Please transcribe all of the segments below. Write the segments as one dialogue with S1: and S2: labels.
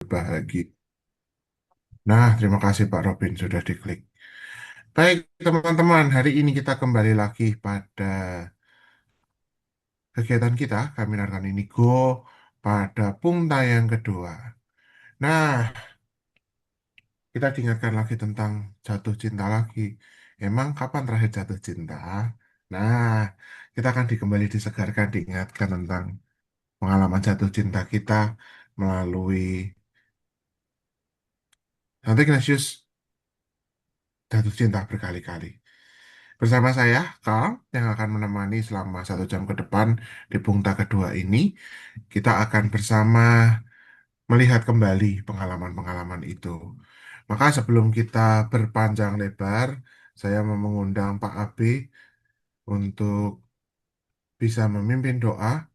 S1: berbahagia. Nah, terima kasih Pak Robin sudah diklik. Baik, teman-teman, hari ini kita kembali lagi pada kegiatan kita, kami akan ini go pada punta yang kedua. Nah, kita diingatkan lagi tentang jatuh cinta lagi. Emang kapan terakhir jatuh cinta? Nah, kita akan kembali disegarkan, diingatkan tentang pengalaman jatuh cinta kita melalui Santo Ignatius jatuh cinta berkali-kali. Bersama saya, Kal, yang akan menemani selama 1 jam ke depan di punta kedua ini, kita akan bersama melihat kembali pengalaman-pengalaman itu. Maka sebelum kita berpanjang lebar, saya mau mengundang Pak Abe untuk bisa memimpin doa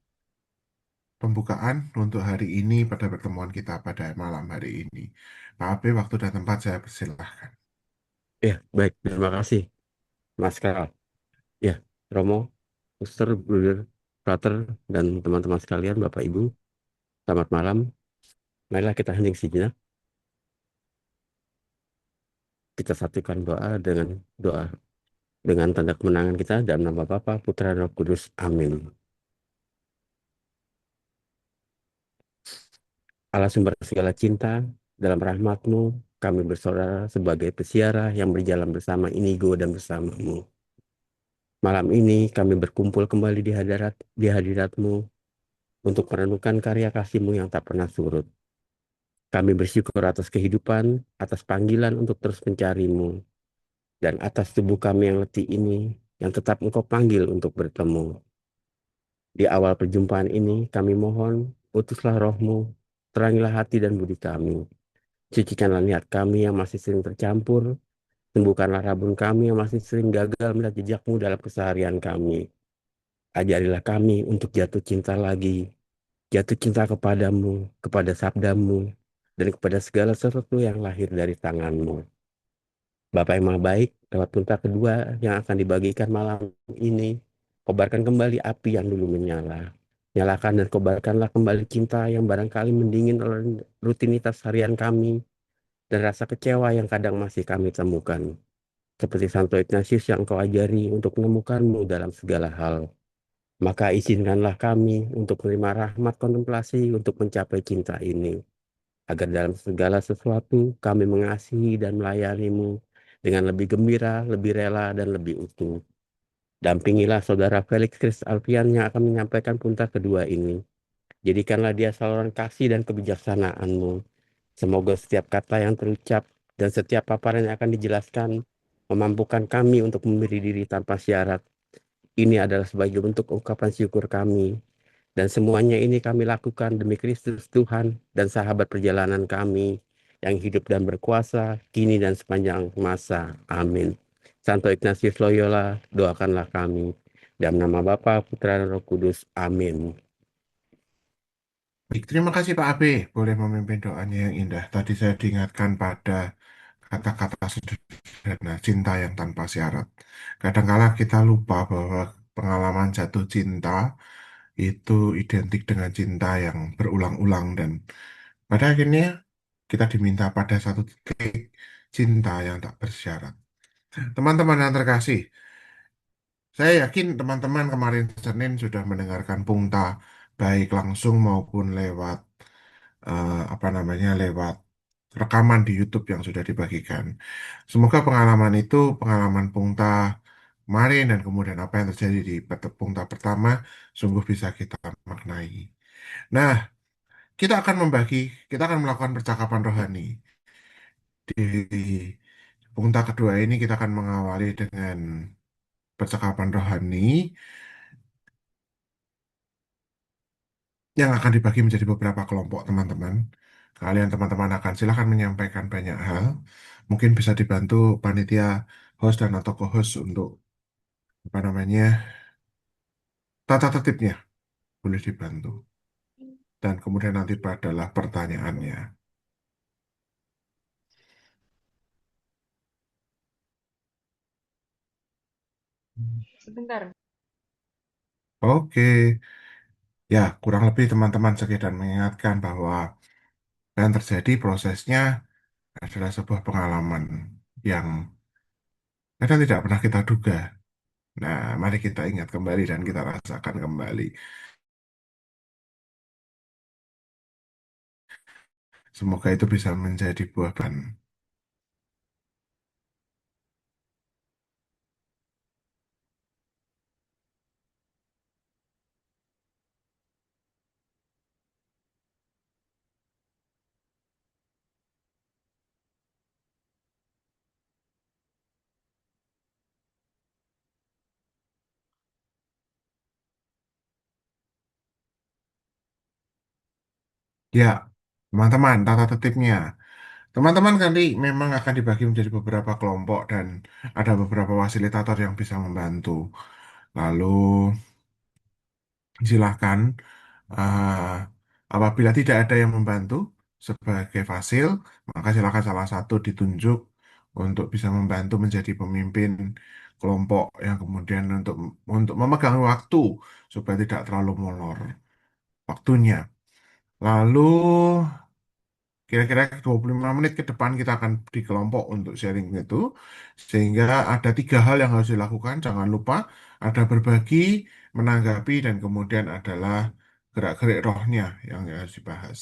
S1: pembukaan untuk hari ini pada pertemuan kita pada malam hari ini. Pak Abe, waktu dan tempat saya persilahkan.
S2: Ya, baik. Terima kasih, Mas Kral. Ya, Romo, Suster, Bruder, Frater, dan teman-teman sekalian, Bapak Ibu, selamat malam. Marilah kita hening sejenak. Kita satukan doa dengan tanda kemenangan kita dalam nama Bapa, Putra, dan Roh Kudus. Amin. Allah sumber segala cinta, dalam rahmat-Mu, kami bersaudara sebagai peziarah yang berjalan bersama Inigo dan bersama-Mu. Malam ini kami berkumpul kembali di hadirat-Mu untuk merenungkan karya kasih-Mu yang tak pernah surut. Kami bersyukur atas kehidupan, atas panggilan untuk terus mencari-Mu, dan atas tubuh kami yang letih ini, yang tetap Engkau panggil untuk bertemu. Di awal perjumpaan ini, kami mohon, utuslah roh-Mu, terangilah hati dan budi kami. Cucikanlah niat kami yang masih sering tercampur, sembuhkanlah rabun kami yang masih sering gagal melihat jejak-Mu dalam keseharian kami. Ajarilah kami untuk jatuh cinta lagi, jatuh cinta kepadamu, kepada sabdamu, dan kepada segala sesuatu yang lahir dari tanganmu. Bapak yang Maha Baik, lewat punta kedua yang akan dibagikan malam ini, kobarkan kembali api yang dulu menyala. Nyalakan dan kobarkanlah kembali cinta yang barangkali mendingin oleh rutinitas harian kami dan rasa kecewa yang kadang masih kami temukan. Seperti Santo Ignatius yang Engkau ajari untuk menemukanmu dalam segala hal. Maka izinkanlah kami untuk menerima rahmat kontemplasi untuk mencapai cinta ini, agar dalam segala sesuatu kami mengasihi dan melayanimu dengan lebih gembira, lebih rela, dan lebih utuh. Dampingilah saudara Felix Chris Alfian yang akan menyampaikan punta kedua ini. Jadikanlah dia saluran kasih dan kebijaksanaanmu. Semoga setiap kata yang terucap dan setiap paparan yang akan dijelaskan memampukan kami untuk memberi diri tanpa syarat. Ini adalah sebagai bentuk ungkapan syukur kami. Dan semuanya ini kami lakukan demi Kristus Tuhan dan sahabat perjalanan kami yang hidup dan berkuasa kini dan sepanjang masa. Amin. Santo Ignatius Loyola, doakanlah kami. Dalam nama Bapa, Putra, dan Roh Kudus. Amin.
S1: Baik, terima kasih Pak Abe boleh memimpin doanya yang indah. Tadi saya diingatkan pada kata-kata sederhana cinta yang tanpa syarat. Kadangkala kita lupa bahwa pengalaman jatuh cinta itu identik dengan cinta yang berulang-ulang dan pada akhirnya kita diminta pada satu titik cinta yang tak bersyarat. Teman-teman yang terkasih, saya yakin teman-teman kemarin Senin sudah mendengarkan Pungta baik langsung maupun lewat apa namanya lewat rekaman di YouTube yang sudah dibagikan. Semoga pengalaman itu pengalaman Pungta kemarin dan kemudian apa yang terjadi di Pungta pertama sungguh bisa kita maknai. Nah, kita akan melakukan percakapan rohani. Di Pungta kedua ini kita akan mengawali dengan percakapan rohani yang akan dibagi menjadi beberapa kelompok teman-teman. Kalian teman-teman akan silakan menyampaikan banyak hal. Mungkin bisa dibantu panitia host dan atau co-host untuk apa namanya tata tertibnya boleh dibantu. Dan kemudian nanti adalah pertanyaannya.
S3: Sebentar.
S1: Oke, ya kurang lebih teman-teman sekedar mengingatkan bahwa Dan terjadi prosesnya adalah sebuah pengalaman yang kadang tidak pernah kita duga. Nah, mari kita ingat kembali dan kita rasakan kembali. Semoga itu bisa menjadi buah ban. Ya, teman-teman, tata tertibnya. Teman-teman kali memang akan dibagi menjadi beberapa kelompok dan ada beberapa fasilitator yang bisa membantu. Lalu silakan apabila tidak ada yang membantu sebagai fasil, maka silakan salah satu ditunjuk untuk bisa membantu menjadi pemimpin kelompok yang kemudian untuk memegang waktu supaya tidak terlalu molor waktunya. Lalu kira-kira 25 menit ke depan kita akan di kelompok untuk sharing itu. Sehingga ada tiga hal yang harus dilakukan. Jangan lupa ada berbagi, menanggapi, dan kemudian adalah gerak-gerik rohnya yang harus dibahas.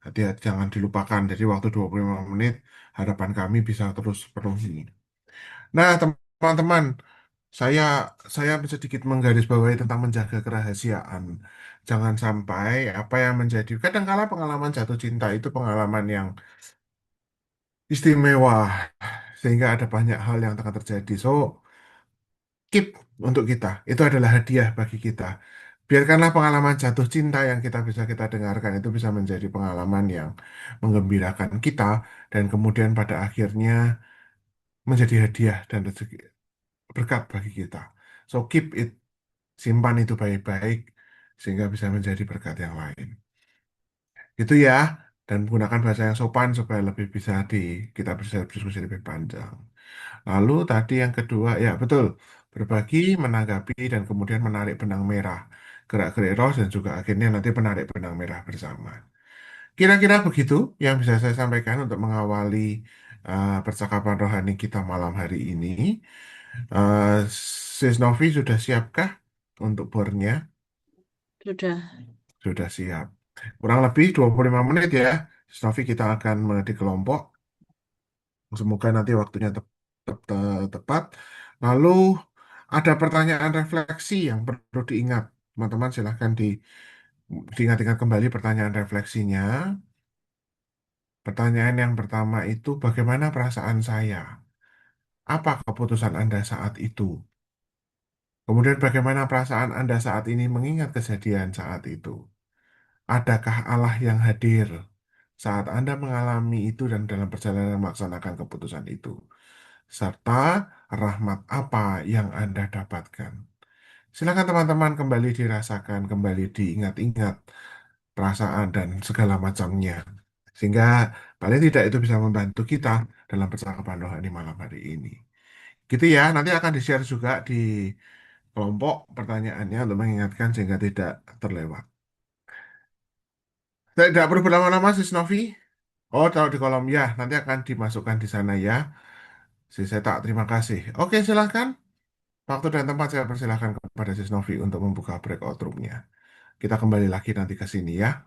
S1: Hati-hati jangan dilupakan. Jadi waktu 25 menit harapan kami bisa terus penuhi. Nah, teman-teman, saya saya sedikit menggarisbawahi tentang menjaga kerahasiaan. Jangan sampai apa yang menjadi kadangkala pengalaman jatuh cinta itu pengalaman yang istimewa sehingga ada banyak hal yang akan terjadi. So, keep untuk kita. Itu adalah hadiah bagi kita. Biarkanlah pengalaman jatuh cinta yang kita dengarkan itu bisa menjadi pengalaman yang menggembirakan kita dan kemudian pada akhirnya menjadi hadiah dan rezeki berkat bagi kita. So, keep it, simpan itu baik-baik sehingga bisa menjadi berkat yang lain. Itu ya, dan menggunakan bahasa yang sopan supaya lebih bisa kita bisa berdiskusi lebih panjang. Lalu tadi yang kedua, ya betul, berbagi, menanggapi, dan kemudian menarik benang merah. Gerak-gerik roh dan juga akhirnya nanti menarik benang merah bersama. Kira-kira begitu yang bisa saya sampaikan untuk mengawali percakapan rohani kita malam hari ini. Sis Novi sudah siapkah untuk bornya?
S3: Sudah.
S1: Sudah siap. Kurang lebih 25 menit ya. Sis Novi kita akan di kelompok. Semoga nanti waktunya tepat. Lalu ada pertanyaan refleksi yang perlu diingat. Teman-teman silahkan diingat-ingat kembali pertanyaan refleksinya. Pertanyaan yang pertama itu bagaimana perasaan saya? Apa keputusan Anda saat itu? Kemudian bagaimana perasaan Anda saat ini mengingat kejadian saat itu? Adakah Allah yang hadir saat Anda mengalami itu dan dalam perjalanan melaksanakan keputusan itu? Serta rahmat apa yang Anda dapatkan? Silakan teman-teman kembali dirasakan, kembali diingat-ingat perasaan dan segala macamnya. Sehingga paling tidak itu bisa membantu kita dalam percakapan rohani malam hari ini. Gitu ya, nanti akan di-share juga di kelompok pertanyaannya untuk mengingatkan sehingga tidak terlewat. Tidak perlu berlama-lama, Sis Novi. Oh, taruh di kolom ya, nanti akan dimasukkan di sana ya. Saya tak terima kasih. Oke, silahkan. Waktu dan tempat saya persilahkan kepada Sis Novi untuk membuka breakout room-nya. Kita kembali lagi nanti ke sini ya.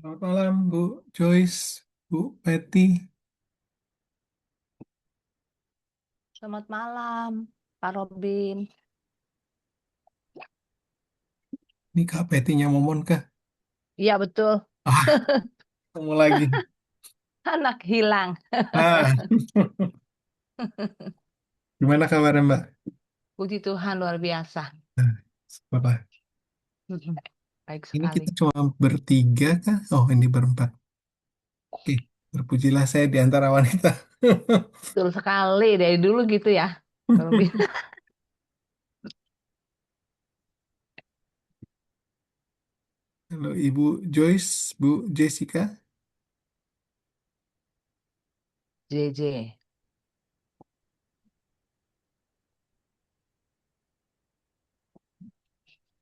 S4: Selamat malam, Bu Joyce, Bu Betty.
S3: Selamat malam, Pak Robin.
S4: Ini Kak Betty-nya Momon kah?
S3: Iya betul,
S4: Ah, ketemu lagi.
S3: anak hilang.
S4: Ah, gimana kabarnya, Mbak?
S3: Puji Tuhan luar biasa.
S4: Ah, Bapak,
S3: Baik
S4: ini
S3: sekali.
S4: kita cuma bertiga kah? Oh, ini berempat. Oke. Terpujilah saya di antara wanita.
S3: Betul sekali dari dulu gitu ya. Robin.
S4: Halo Ibu Joyce, Bu Jessica.
S3: JJ.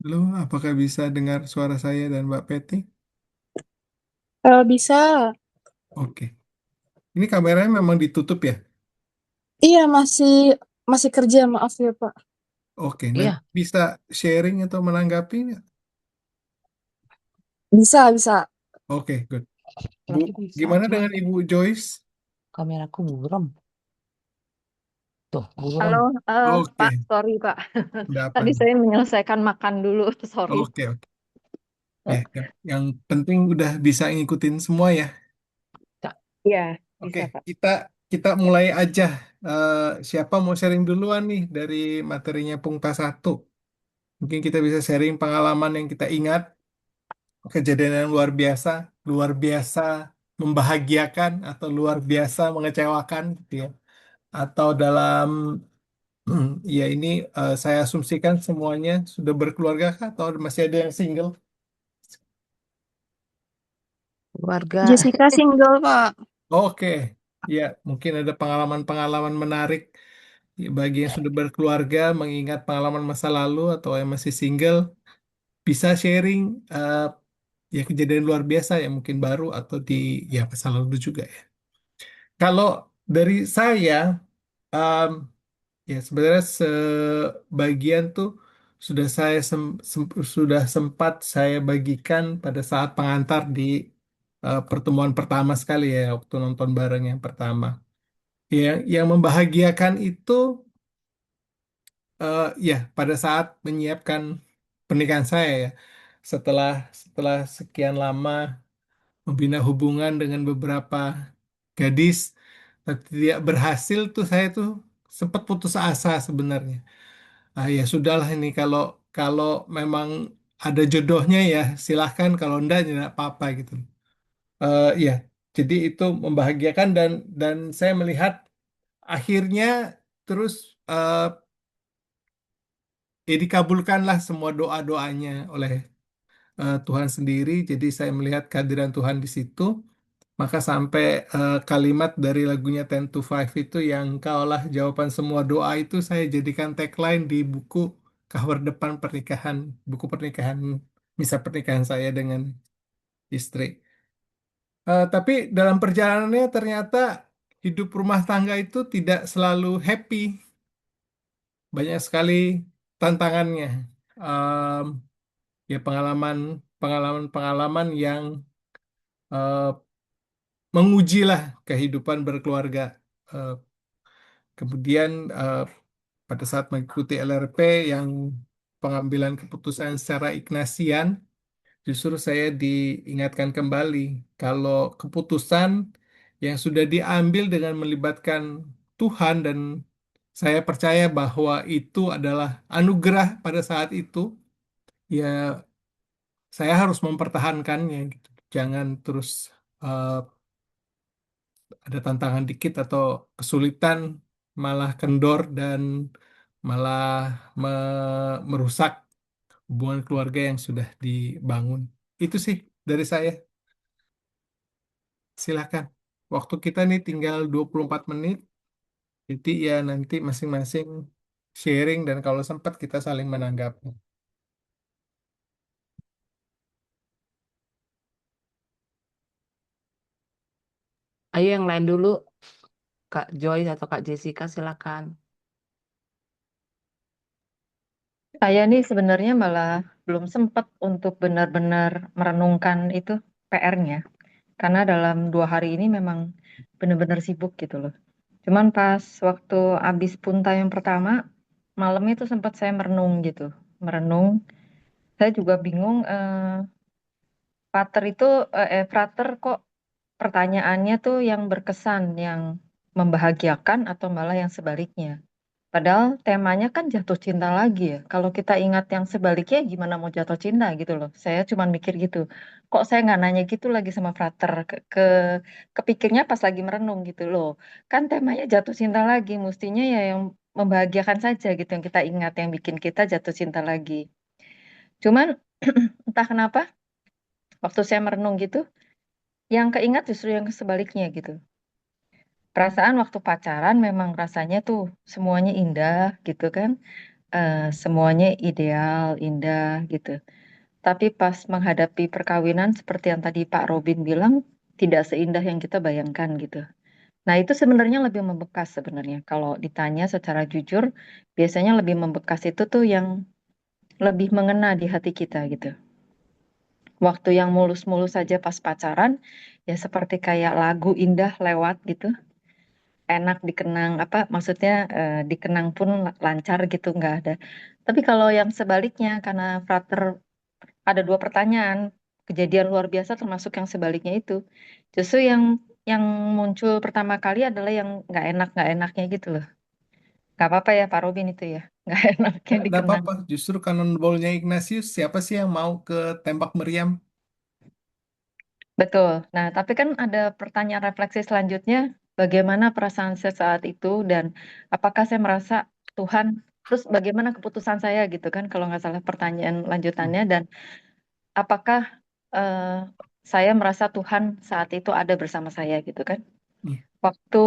S4: Halo, apakah bisa dengar suara saya dan Mbak Peti?
S5: Bisa.
S4: Oke. Ini kameranya memang ditutup ya?
S5: Iya, masih masih kerja, maaf ya, Pak.
S4: Oke, nanti
S3: Iya,
S4: bisa sharing atau menanggapi nggak?
S5: Bisa, bisa.
S4: Oke, good. Bu,
S3: lagi bisa.
S4: gimana
S3: Cuma
S4: dengan Ibu Joyce?
S3: kameraku buram. Tuh, buram.
S5: Halo,
S4: Oke,
S5: Pak, sorry Pak.
S4: ada apa
S5: Tadi
S4: nih?
S5: saya menyelesaikan makan dulu, sorry.
S4: Oke, oke. Ya, yang penting udah bisa ngikutin semua ya.
S3: Cak.
S5: Iya,
S4: Oke,
S5: bisa Pak.
S4: kita kita mulai aja. Eh, siapa mau sharing duluan nih dari materinya Pungta 1? Mungkin kita bisa sharing pengalaman yang kita ingat, kejadian yang luar biasa membahagiakan atau luar biasa mengecewakan gitu ya. Atau dalam ya ini saya asumsikan semuanya sudah berkeluarga kah atau masih ada yang single?
S3: Keluarga.
S5: Jessica single, Pak.
S4: Oke, ya mungkin ada pengalaman-pengalaman menarik bagi yang sudah berkeluarga, mengingat pengalaman masa lalu atau yang masih single, bisa sharing ya kejadian luar biasa yang mungkin baru atau di ya masa lalu juga ya. Kalau dari saya, em, ya sebenarnya sebagian tuh sudah sudah sempat saya bagikan pada saat pengantar di pertemuan pertama sekali ya waktu nonton bareng yang pertama. Yang membahagiakan itu ya pada saat menyiapkan pernikahan saya ya. Setelah setelah sekian lama membina hubungan dengan beberapa gadis, tapi tidak berhasil tuh saya tuh sempat putus asa sebenarnya. Ah ya sudahlah ini kalau kalau memang ada jodohnya ya silahkan kalau enggak ya enggak apa-apa gitu. Ya, jadi itu membahagiakan dan saya melihat akhirnya terus eh, ya dikabulkanlah semua doa-doanya oleh Tuhan sendiri. Jadi saya melihat kehadiran Tuhan di situ. Maka sampai kalimat dari lagunya Ten to Five itu yang kaulah jawaban semua doa itu saya jadikan tagline di buku cover depan pernikahan, buku pernikahan, misa pernikahan saya dengan istri. Tapi dalam perjalanannya ternyata hidup rumah tangga itu tidak selalu happy, banyak sekali tantangannya. Em, ya pengalaman-pengalaman yang eh, mengujilah kehidupan berkeluarga. Eh, Kemudian pada saat mengikuti LRP yang pengambilan keputusan secara Ignasian, justru saya diingatkan kembali kalau keputusan yang sudah diambil dengan melibatkan Tuhan dan saya percaya bahwa itu adalah anugerah pada saat itu, ya saya harus mempertahankannya gitu. Jangan terus eh, ada tantangan dikit atau kesulitan malah kendor dan malah merusak hubungan keluarga yang sudah dibangun. Itu sih dari saya. Silakan. Waktu kita nih tinggal 24 menit. Jadi ya nanti masing-masing sharing dan kalau sempat kita saling menanggapi.
S3: Ayo yang lain dulu, Kak Joy atau Kak Jessica silakan.
S5: Saya nih sebenarnya malah belum sempat untuk benar-benar merenungkan itu PR-nya. Karena dalam 2 hari ini memang benar-benar sibuk gitu loh. Cuman pas waktu abis punta yang pertama, malam itu sempat saya merenung gitu. Merenung, saya juga bingung, frater kok pertanyaannya tuh yang berkesan, yang membahagiakan atau malah yang sebaliknya. Padahal temanya kan jatuh cinta lagi ya. Kalau kita ingat yang sebaliknya gimana mau jatuh cinta gitu loh. Saya cuma mikir gitu. Kok saya nggak nanya gitu lagi sama frater kepikirnya pas lagi merenung gitu loh. Kan temanya jatuh cinta lagi. Mestinya ya yang membahagiakan saja gitu yang kita ingat yang bikin kita jatuh cinta lagi. Cuman entah kenapa waktu saya merenung gitu, yang keingat justru yang sebaliknya gitu. Perasaan waktu pacaran memang rasanya tuh semuanya indah gitu kan. Semuanya ideal, indah gitu. Tapi pas menghadapi perkawinan seperti yang tadi Pak Robin bilang, tidak seindah yang kita bayangkan gitu. Nah, itu sebenarnya lebih membekas sebenarnya. Kalau ditanya secara jujur, biasanya lebih membekas itu tuh yang lebih mengena di hati kita gitu. Waktu yang mulus-mulus saja pas pacaran, ya seperti kayak lagu indah lewat gitu. Enak dikenang, apa maksudnya dikenang pun lancar gitu, nggak ada. Tapi kalau yang sebaliknya, karena frater ada dua pertanyaan, kejadian luar biasa termasuk yang sebaliknya itu. Justru yang muncul pertama kali adalah yang nggak enaknya gitu loh. Nggak apa-apa ya Pak Robin itu ya, nggak enaknya
S4: Nggak
S5: dikenang.
S4: apa-apa. Justru Cannonball-nya Ignatius, siapa sih yang mau ke tembak meriam?
S5: Betul. Nah, tapi kan ada pertanyaan refleksi selanjutnya, bagaimana perasaan saya saat itu dan apakah saya merasa Tuhan, terus bagaimana keputusan saya gitu kan, kalau nggak salah pertanyaan
S4: Hmm.
S5: lanjutannya, dan apakah eh, saya merasa Tuhan saat itu ada bersama saya gitu kan.
S4: Hmm.
S5: Waktu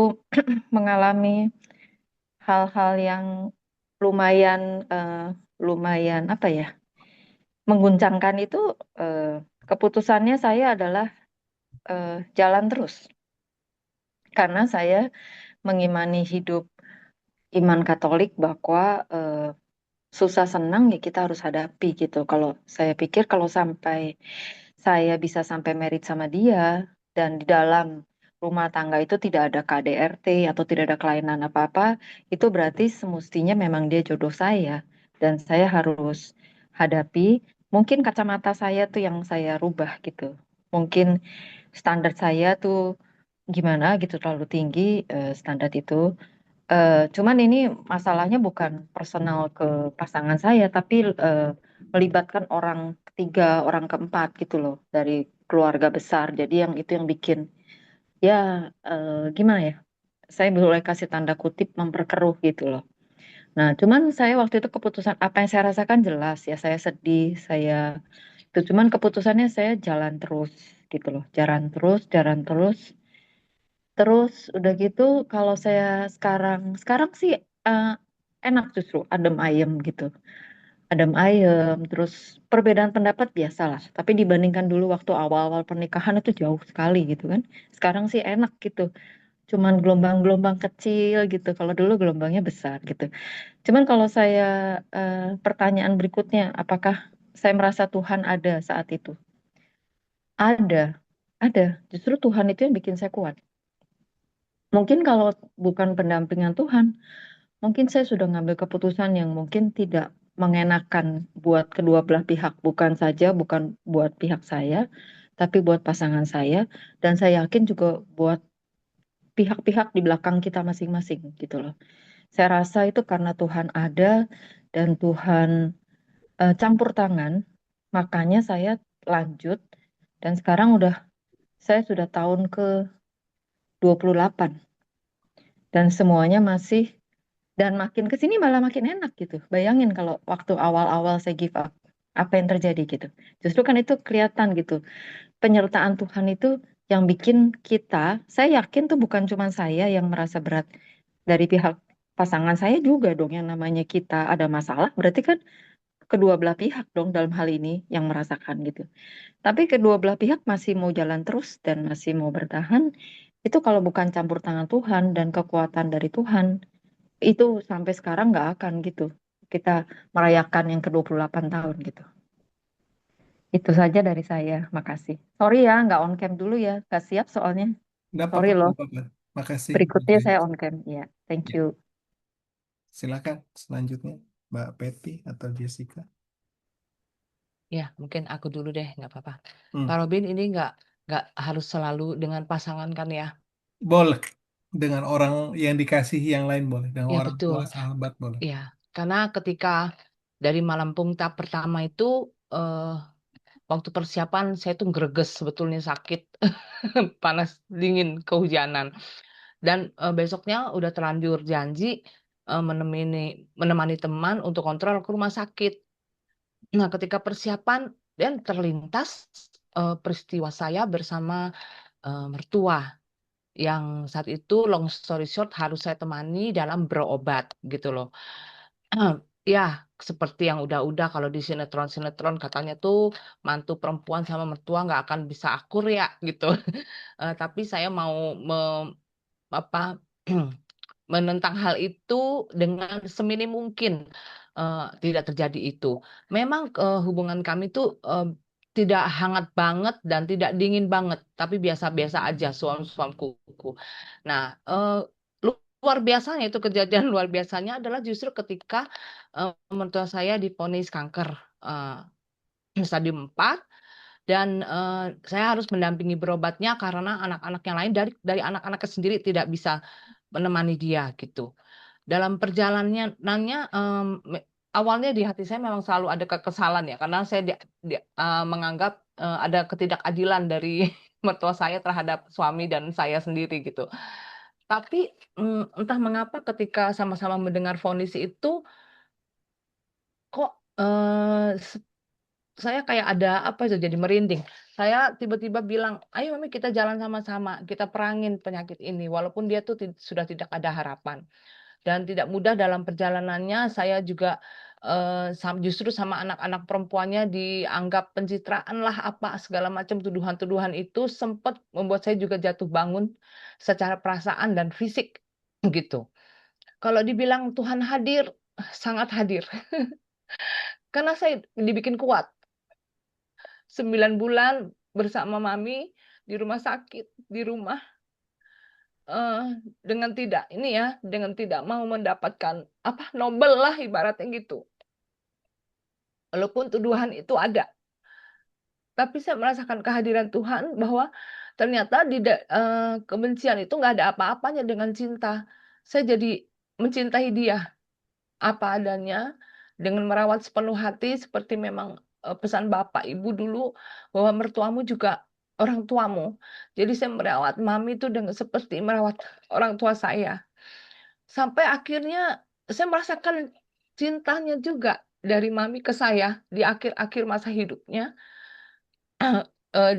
S5: mengalami hal-hal yang lumayan lumayan apa ya, mengguncangkan itu, keputusannya saya adalah jalan terus karena saya mengimani hidup iman Katolik bahwa susah senang ya kita harus hadapi gitu. Kalau saya pikir kalau sampai saya bisa sampai merit sama dia dan di dalam rumah tangga itu tidak ada KDRT atau tidak ada kelainan apa-apa, itu berarti semestinya memang dia jodoh saya dan saya harus hadapi. Mungkin kacamata saya tuh yang saya rubah gitu. Mungkin standar saya tuh gimana gitu terlalu tinggi, standar itu. Cuman ini masalahnya bukan personal ke pasangan saya, tapi melibatkan orang ketiga, orang keempat gitu loh dari keluarga besar. Jadi yang itu yang bikin ya gimana ya? Saya boleh kasih tanda kutip memperkeruh gitu loh. Nah, cuman saya waktu itu keputusan apa yang saya rasakan jelas ya, saya sedih, saya itu cuman keputusannya saya jalan terus gitu loh, jalan terus. Terus udah gitu kalau saya sekarang sih eh, enak justru adem ayem gitu. Adem ayem, terus perbedaan pendapat biasalah. Tapi dibandingkan dulu waktu awal-awal pernikahan itu jauh sekali gitu kan. Sekarang sih enak gitu. Cuman gelombang-gelombang kecil gitu. Kalau dulu gelombangnya besar gitu. Cuman kalau saya pertanyaan berikutnya, apakah saya merasa Tuhan ada saat itu? Ada, ada. Justru Tuhan itu yang bikin saya kuat. Mungkin kalau bukan pendampingan Tuhan, mungkin saya sudah ngambil keputusan yang mungkin tidak mengenakan buat kedua belah pihak, bukan buat pihak saya, tapi buat pasangan saya, dan saya yakin juga buat pihak-pihak di belakang kita masing-masing gitu loh. Saya rasa itu karena Tuhan ada dan Tuhan campur tangan, makanya saya lanjut dan sekarang saya sudah tahun ke 28 dan semuanya masih. Dan makin ke sini malah makin enak gitu. Bayangin kalau waktu awal-awal saya give up, apa yang terjadi gitu. Justru kan itu kelihatan gitu. Penyertaan Tuhan itu yang bikin saya yakin tuh bukan cuma saya yang merasa berat. Dari pihak pasangan saya juga dong yang namanya kita ada masalah. Berarti kan kedua belah pihak dong dalam hal ini yang merasakan gitu. Tapi kedua belah pihak masih mau jalan terus dan masih mau bertahan. Itu kalau bukan campur tangan Tuhan dan kekuatan dari Tuhan, itu sampai sekarang nggak akan gitu kita merayakan yang ke-28 tahun gitu. Itu saja dari saya. Makasih. Sorry ya, nggak on cam dulu ya. Nggak siap soalnya.
S4: Nggak
S5: Sorry
S4: apa-apa,
S5: loh.
S4: nggak apa-apa. Makasih.
S5: Berikutnya saya on cam. Ya, thank
S4: Ya,
S5: you.
S4: silakan selanjutnya Mbak Betty atau Jessica.
S3: Ya, mungkin aku dulu deh, nggak apa-apa.
S4: Hmm.
S3: Pak Robin ini nggak harus selalu dengan pasangan kan ya.
S4: Boleh. dengan orang yang dikasihi yang lain boleh, dengan
S3: Ya
S4: orang tua,
S3: betul.
S4: sahabat boleh.
S3: Ya, karena ketika dari malam tahap pertama itu waktu persiapan saya tuh greges sebetulnya sakit, panas dingin kehujanan. Dan besoknya udah terlanjur janji menemani teman untuk kontrol ke rumah sakit. Nah, ketika persiapan dan terlintas peristiwa saya bersama mertua yang saat itu long story short harus saya temani dalam berobat gitu loh. Ya, seperti yang udah-udah kalau di sinetron-sinetron katanya tuh mantu perempuan sama mertua nggak akan bisa akur ya gitu. Tapi saya mau apa menentang hal itu dengan seminim mungkin tidak terjadi itu. Memang hubungan kami tuh tidak hangat banget dan tidak dingin banget, tapi biasa-biasa aja suam-suamkuku. Nah, luar biasanya itu kejadian luar biasanya adalah justru ketika mertua saya divonis kanker stadium 4 dan saya harus mendampingi berobatnya karena anak-anak yang lain dari anak-anaknya sendiri tidak bisa menemani dia gitu. Dalam perjalanannya awalnya di hati saya memang selalu ada kekesalan ya karena saya menganggap ada ketidakadilan dari mertua saya terhadap suami dan saya sendiri gitu. Tapi entah mengapa ketika sama-sama mendengar vonis itu kok saya kayak ada apa itu jadi merinding. Saya tiba-tiba bilang, "Ayo Mami kita jalan sama-sama, kita perangin penyakit ini." Walaupun dia tuh sudah tidak ada harapan. Dan tidak mudah dalam perjalanannya saya juga justru sama anak-anak perempuannya dianggap pencitraan lah apa segala macam tuduhan-tuduhan itu sempat membuat saya juga jatuh bangun secara perasaan dan fisik gitu. Kalau dibilang Tuhan hadir, sangat hadir. Karena saya dibikin kuat. 9 bulan bersama Mami di rumah sakit, di rumah dengan dengan tidak mau mendapatkan apa Nobel lah ibaratnya gitu. Walaupun tuduhan itu ada, tapi saya merasakan kehadiran Tuhan bahwa ternyata kebencian itu nggak ada apa-apanya dengan cinta. Saya jadi mencintai dia apa adanya dengan merawat sepenuh hati seperti memang pesan Bapak Ibu dulu bahwa mertuamu juga orang tuamu. Jadi saya merawat Mami itu dengan seperti merawat orang tua saya. Sampai akhirnya saya merasakan cintanya juga dari Mami ke saya di akhir-akhir masa hidupnya.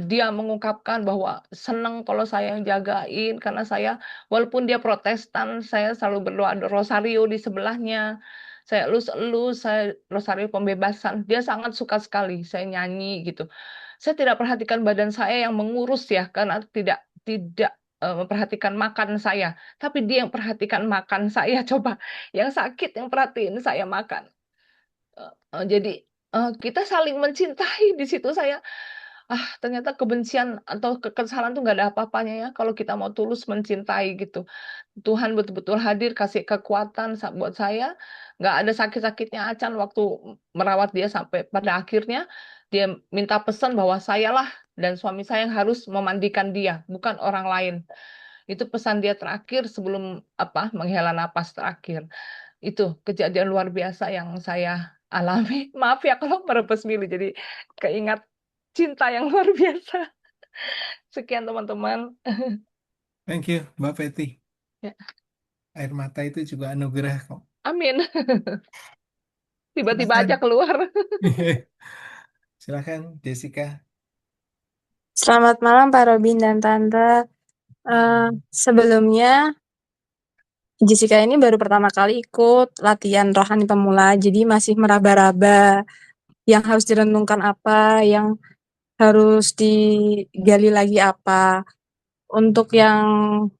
S3: Dia mengungkapkan bahwa senang kalau saya yang jagain karena saya walaupun dia Protestan, saya selalu berdoa rosario di sebelahnya. Saya elus-elus, saya rosario pembebasan. Dia sangat suka sekali saya nyanyi gitu. Saya tidak perhatikan badan saya yang mengurus ya karena tidak memperhatikan makan saya, tapi dia yang perhatikan makan saya coba. Yang sakit yang perhatiin saya makan. Jadi kita saling mencintai di situ saya ternyata kebencian atau kekesalan tuh nggak ada apa-apanya ya kalau kita mau tulus mencintai gitu. Tuhan betul-betul hadir kasih kekuatan buat saya, nggak ada sakit-sakitnya acan waktu merawat dia sampai pada akhirnya dia minta pesan bahwa sayalah dan suami saya yang harus memandikan dia, bukan orang lain. Itu pesan dia terakhir sebelum menghela napas terakhir. Itu kejadian luar biasa yang saya alami. Maaf ya kalau merebes milih jadi keingat cinta yang luar biasa. Sekian teman-teman.
S4: Thank you, Mbak Peti.
S3: Ya,
S4: Air mata itu juga anugerah kok.
S3: amin. Tiba-tiba
S4: Silakan.
S3: aja keluar.
S4: Silakan, Jessica.
S6: Selamat malam Pak Robin dan Tante. Sebelumnya Jessica ini baru pertama kali ikut latihan rohani pemula, jadi masih meraba-raba yang harus direnungkan apa, yang harus digali lagi apa. Untuk yang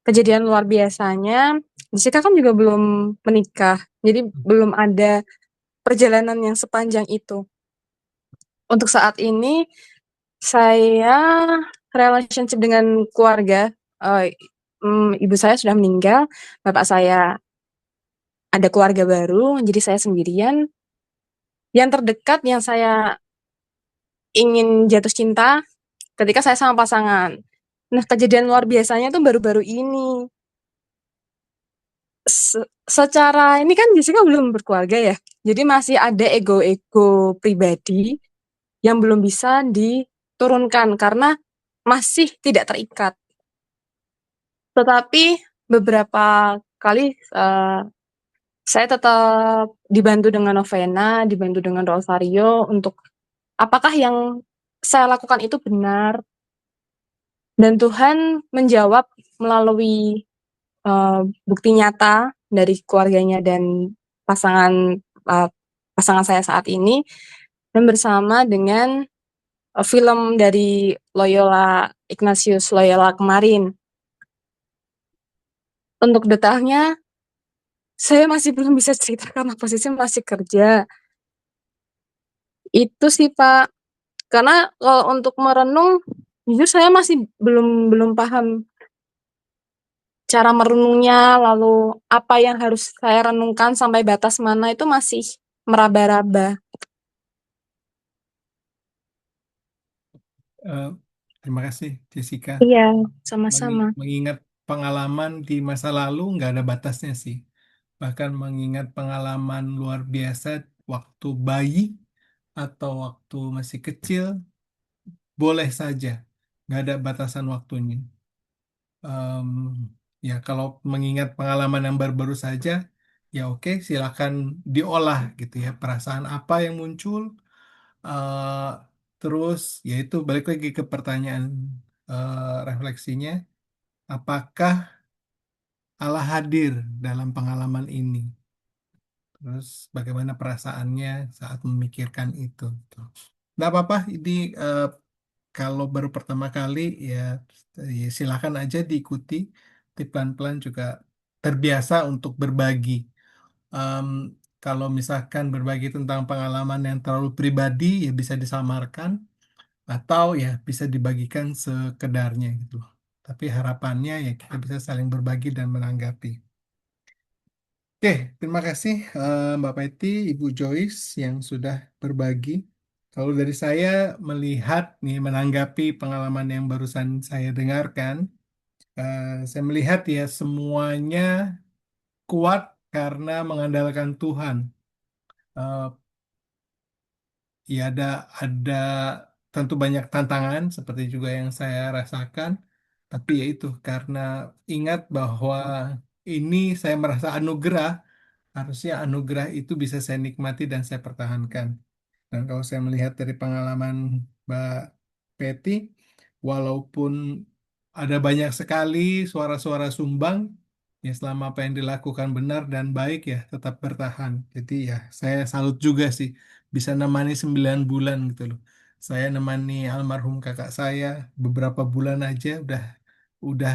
S6: kejadian luar biasanya, Jessica kan juga belum menikah, jadi belum ada perjalanan yang sepanjang itu. Untuk saat ini, saya relationship dengan keluarga, ibu saya sudah meninggal, bapak saya ada keluarga baru, jadi saya sendirian. Yang terdekat yang saya ingin jatuh cinta ketika saya sama pasangan. Nah, kejadian luar biasanya tuh baru-baru ini. secara ini kan Jessica belum berkeluarga ya, jadi masih ada ego-ego pribadi yang belum bisa diturunkan karena masih tidak terikat. Tetapi beberapa kali saya tetap dibantu dengan novena, dibantu dengan rosario untuk apakah yang saya lakukan itu benar, dan Tuhan menjawab melalui bukti nyata dari keluarganya dan pasangan pasangan saya saat ini, dan bersama dengan film dari Loyola Ignatius Loyola kemarin. Untuk detailnya saya masih belum bisa cerita karena posisinya masih kerja. Itu sih Pak. Karena kalau untuk merenung, jujur saya masih belum paham cara merenungnya, lalu apa yang harus saya renungkan sampai batas mana itu masih meraba-raba.
S4: Terima kasih Jessica.
S6: Iya, sama-sama.
S4: Mengingat pengalaman di masa lalu nggak ada batasnya sih. Bahkan mengingat pengalaman luar biasa waktu bayi atau waktu masih kecil, boleh saja. Nggak ada batasan waktunya. Em, ya kalau mengingat pengalaman yang baru-baru saja, ya oke, silakan diolah gitu ya. Perasaan apa yang muncul, eh, terus yaitu balik lagi ke pertanyaan refleksinya, apakah Allah hadir dalam pengalaman ini? Terus bagaimana perasaannya saat memikirkan itu? Tuh. Nggak apa-apa, ini kalau baru pertama kali ya silakan aja diikuti. Di pelan-pelan juga terbiasa untuk berbagi. Em, Kalau misalkan berbagi tentang pengalaman yang terlalu pribadi, ya bisa disamarkan atau ya bisa dibagikan sekedarnya gitu. Tapi harapannya ya kita bisa saling berbagi dan menanggapi. Oke, terima kasih Mbak Peti, Ibu Joyce yang sudah berbagi. Kalau dari saya melihat nih menanggapi pengalaman yang barusan saya dengarkan, saya melihat ya semuanya kuat karena mengandalkan Tuhan. Eh, Ya ada tentu banyak tantangan seperti juga yang saya rasakan, tapi ya itu karena ingat bahwa ini saya merasa anugerah, harusnya anugerah itu bisa saya nikmati dan saya pertahankan. Dan kalau saya melihat dari pengalaman Mbak Peti, walaupun ada banyak sekali suara-suara sumbang, ya selama apa yang dilakukan benar dan baik ya tetap bertahan. Jadi ya saya salut juga sih bisa nemani 9 bulan gitu loh. Saya nemani almarhum kakak saya beberapa bulan aja udah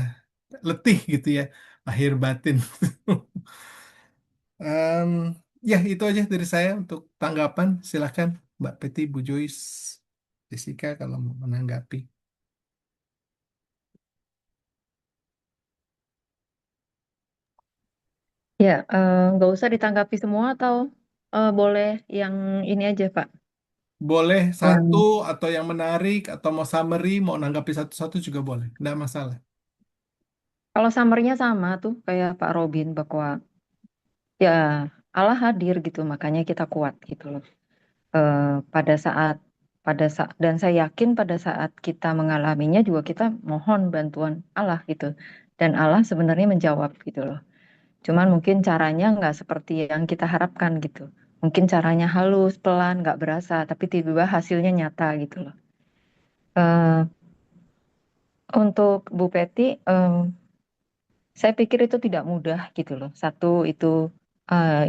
S4: letih gitu ya, lahir batin. Em, Ya itu aja dari saya untuk tanggapan. Silakan Mbak Peti, Bu Joyce, Jessica kalau mau menanggapi.
S5: Ya, nggak usah ditanggapi semua atau boleh yang ini aja, Pak.
S4: Boleh satu
S5: Yang
S4: atau yang menarik atau mau summary, mau nanggapi satu-satu juga boleh. Nggak masalah.
S5: kalau summary-nya sama tuh kayak Pak Robin bahwa ya Allah hadir gitu, makanya kita kuat gitu loh. Pada saat dan saya yakin pada saat kita mengalaminya juga kita mohon bantuan Allah gitu. Dan Allah sebenarnya menjawab gitu loh. Cuman mungkin caranya nggak seperti yang kita harapkan gitu. Mungkin caranya halus, pelan, nggak berasa, tapi tiba-tiba hasilnya nyata gitu loh. Eh, untuk Bu Peti, saya pikir itu tidak mudah gitu loh. Satu itu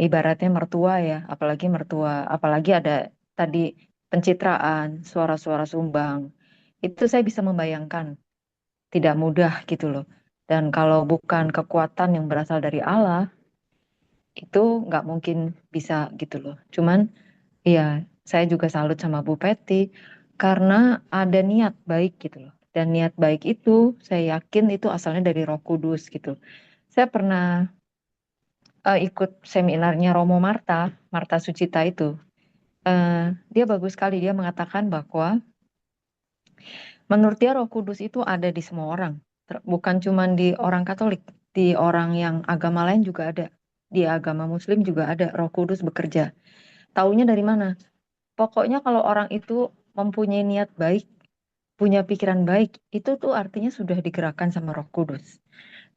S5: ibaratnya mertua ya, apalagi ada tadi pencitraan, suara-suara sumbang. Itu saya bisa membayangkan tidak mudah gitu loh. Dan kalau bukan kekuatan yang berasal dari Allah, itu nggak mungkin bisa gitu loh. Cuman ya saya juga salut sama Bu Peti karena ada niat baik gitu loh. Dan niat baik itu saya yakin itu asalnya dari Roh Kudus gitu. Saya pernah ikut seminarnya Romo Marta, Marta Sucita itu. Dia bagus sekali, dia mengatakan bahwa menurut dia Roh Kudus itu ada di semua orang, bukan cuma di orang Katolik. di orang yang agama lain juga ada. Di agama Muslim juga ada Roh Kudus bekerja. Taunya dari mana? Pokoknya kalau orang itu mempunyai niat baik, punya pikiran baik, itu tuh artinya sudah digerakkan sama Roh Kudus.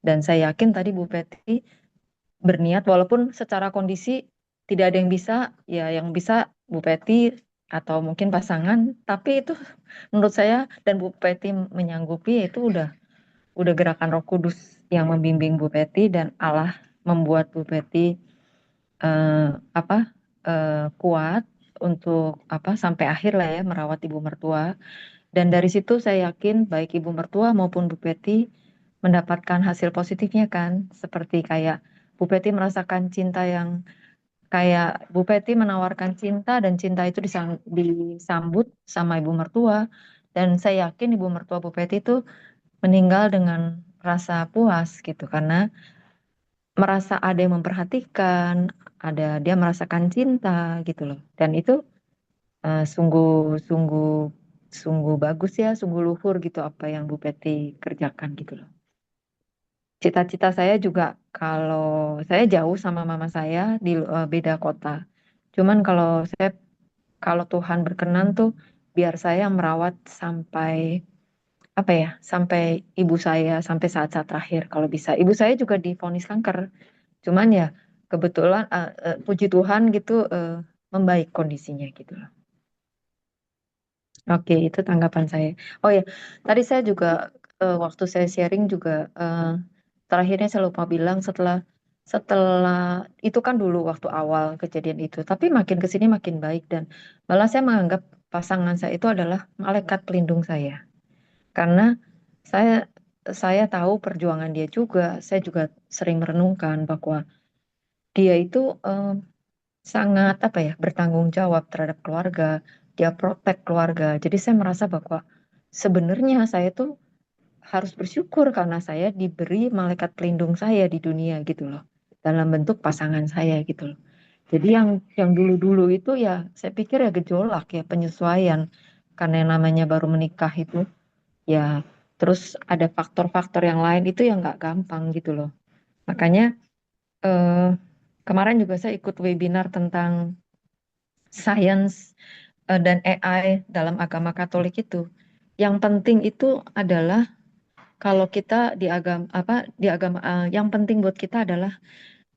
S5: Dan saya yakin tadi Bu Peti berniat walaupun secara kondisi tidak ada yang bisa, ya yang bisa Bu Peti atau mungkin pasangan, tapi itu menurut saya dan Bu Peti menyanggupi itu udah gerakan Roh Kudus yang membimbing Bu Peti dan Allah membuat Bu Peti apa kuat untuk apa sampai akhir lah ya merawat ibu mertua. Dan dari situ saya yakin baik ibu mertua maupun Bu Peti mendapatkan hasil positifnya kan, seperti kayak Bu Peti merasakan cinta yang kayak Bu Peti menawarkan cinta dan cinta itu disambut sama ibu mertua. Dan saya yakin ibu mertua Bu Peti itu meninggal dengan rasa puas gitu karena merasa ada yang memperhatikan, ada dia merasakan cinta gitu loh. Dan itu sungguh sungguh sungguh bagus ya, sungguh luhur gitu apa yang Bu Peti kerjakan gitu loh. Cita-cita saya juga kalau saya jauh sama mama saya di beda kota. Cuman kalau Tuhan berkenan tuh biar saya merawat sampai apa ya, sampai ibu saya sampai saat-saat terakhir kalau bisa. Ibu saya juga divonis kanker. Cuman ya kebetulan puji Tuhan gitu membaik kondisinya gitu loh. Oke, itu tanggapan saya. Oh ya, tadi saya juga waktu saya sharing juga terakhirnya saya lupa bilang setelah setelah itu kan dulu waktu awal kejadian itu, tapi makin ke sini makin baik dan malah saya menganggap pasangan saya itu adalah malaikat pelindung saya. Karena saya saya tahu perjuangan dia juga, saya juga sering merenungkan bahwa dia itu sangat apa ya bertanggung jawab terhadap keluarga, dia protek keluarga. Jadi saya merasa bahwa sebenarnya saya tuh harus bersyukur karena saya diberi malaikat pelindung saya di dunia gitu loh, dalam bentuk pasangan saya gitu loh. Jadi yang dulu-dulu itu ya saya pikir ya gejolak ya penyesuaian karena yang namanya baru menikah itu ya terus ada faktor-faktor yang lain itu yang nggak gampang gitu loh. Makanya eh, kemarin juga saya ikut webinar tentang sains dan AI dalam agama Katolik itu. Yang penting itu adalah kalau kita di agama yang penting buat kita adalah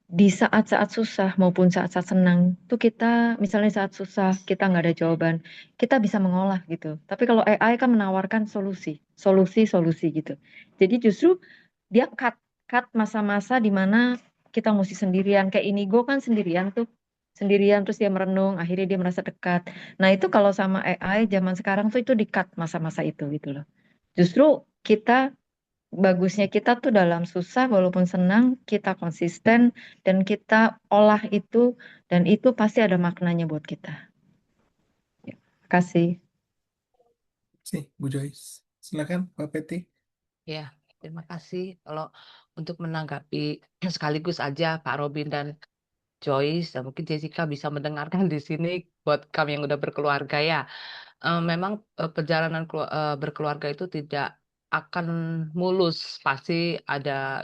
S5: di saat-saat susah maupun saat-saat senang tuh kita misalnya saat susah kita nggak ada jawaban kita bisa mengolah gitu. Tapi kalau AI kan menawarkan solusi gitu. Jadi justru dia cut masa-masa di mana kita mesti sendirian kayak Inigo kan sendirian terus dia merenung akhirnya dia merasa dekat. Nah itu kalau sama AI zaman sekarang tuh itu di-cut masa-masa itu gitu loh. Justru kita bagusnya kita tuh dalam susah walaupun senang kita konsisten dan kita olah itu dan itu pasti ada maknanya buat kita. Ya, kasih.
S4: Sih, Bu Joyce. Silakan, Pak Peti.
S3: Ya, terima kasih. Kalau untuk menanggapi sekaligus aja Pak Robin dan Joyce, dan mungkin Jessica bisa mendengarkan di sini buat kami yang udah berkeluarga ya. Memang perjalanan berkeluarga itu tidak akan mulus, pasti ada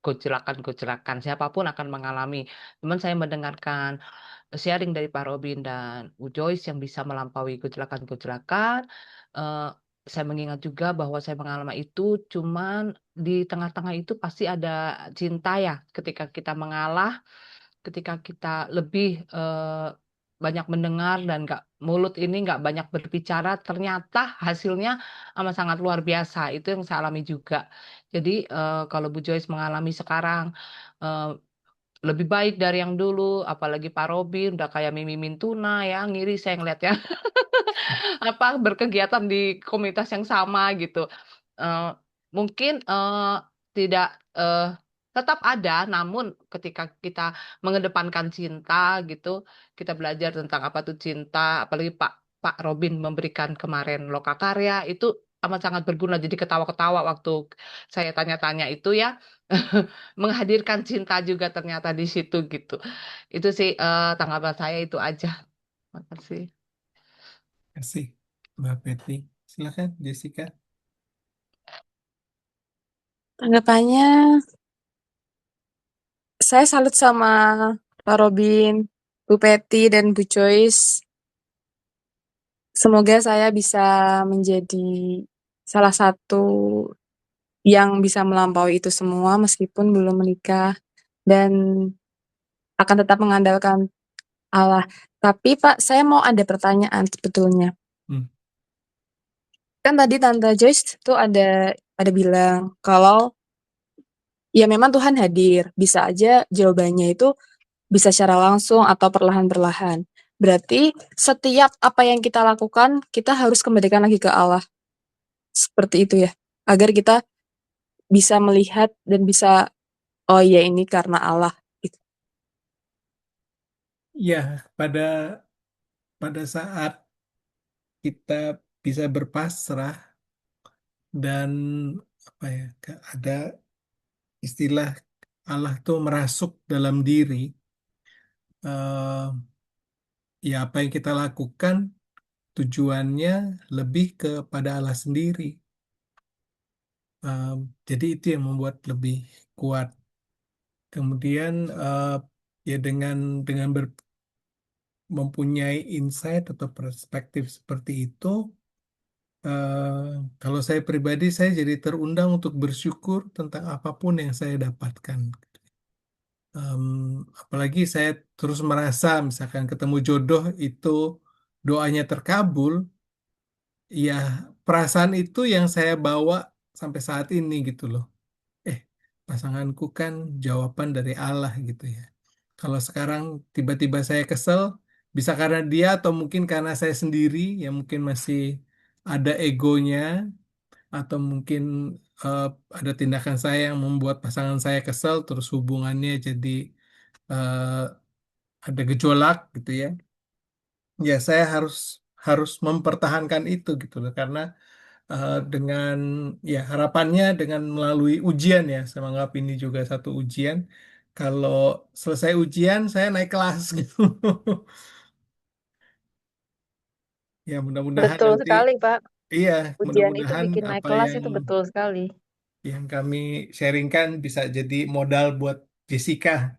S3: gojolakan-gojolakan. Siapapun akan mengalami. Cuman saya mendengarkan sharing dari Pak Robin dan Bu Joyce yang bisa melampaui gejolakan-gejolakan. eh, saya mengingat juga bahwa saya mengalami itu, cuman di tengah-tengah itu pasti ada cinta ya. Ketika kita mengalah, ketika kita lebih banyak mendengar dan mulut ini nggak banyak berbicara, ternyata hasilnya amat sangat luar biasa. Itu yang saya alami juga. Jadi kalau Bu Joyce mengalami sekarang eh, lebih baik dari yang dulu, apalagi Pak Robin udah kayak Mimi Mintuna ya, ngiri saya ngeliatnya apa berkegiatan di komunitas yang sama gitu. Eh, mungkin tidak tetap ada, namun ketika kita mengedepankan cinta gitu, kita belajar tentang apa tuh cinta, apalagi Pak Pak Robin memberikan kemarin Lokakarya itu amat sangat berguna. Jadi ketawa-ketawa waktu saya tanya-tanya itu ya, menghadirkan cinta juga ternyata di situ gitu. Itu sih tanggapan saya itu aja. Terima kasih.
S4: Kasih, Mbak Peti. Silakan, Jessica.
S6: Tanggapannya saya salut sama Pak Robin, Bu Peti, dan Bu Joyce. Semoga saya bisa menjadi salah satu yang bisa melampaui itu semua meskipun belum menikah dan akan tetap mengandalkan Allah. Tapi Pak, saya mau ada pertanyaan sebetulnya.
S4: Hmm.
S6: Kan tadi Tante Joyce tuh ada bilang kalau ya memang Tuhan hadir, bisa aja jawabannya itu bisa secara langsung atau perlahan-perlahan. Berarti setiap apa yang kita lakukan, kita harus kembalikan lagi ke Allah. Seperti itu ya. Agar kita bisa melihat dan bisa, oh ya ini karena Allah. Gitu.
S4: Ya, pada saat kita bisa berpasrah dan apa ya, ada istilah Allah tuh merasuk dalam diri, eh, ya apa yang kita lakukan tujuannya lebih kepada Allah sendiri. Eh, jadi itu yang membuat lebih kuat. Kemudian ya dengan mempunyai insight atau perspektif seperti itu, kalau saya pribadi saya jadi terundang untuk bersyukur tentang apapun yang saya dapatkan. Em, Apalagi saya terus merasa misalkan ketemu jodoh itu doanya terkabul, ya perasaan itu yang saya bawa sampai saat ini gitu loh. Pasanganku kan jawaban dari Allah gitu ya. Kalau sekarang tiba-tiba saya kesel, bisa karena dia atau mungkin karena saya sendiri yang mungkin masih ada egonya, atau mungkin eh, ada tindakan saya yang membuat pasangan saya kesel, terus hubungannya jadi eh, ada gejolak gitu ya. Ya saya harus harus mempertahankan itu gitu loh, karena dengan ya harapannya dengan melalui ujian ya, saya menganggap ini juga satu ujian. Kalau selesai ujian saya naik kelas gitu. Ya mudah-mudahan
S5: Betul
S4: nanti,
S5: sekali, Pak.
S4: iya,
S5: Ujian itu
S4: mudah-mudahan
S5: bikin naik
S4: apa
S5: kelas
S4: yang
S5: itu betul sekali.
S4: kami sharingkan bisa jadi modal buat Jessica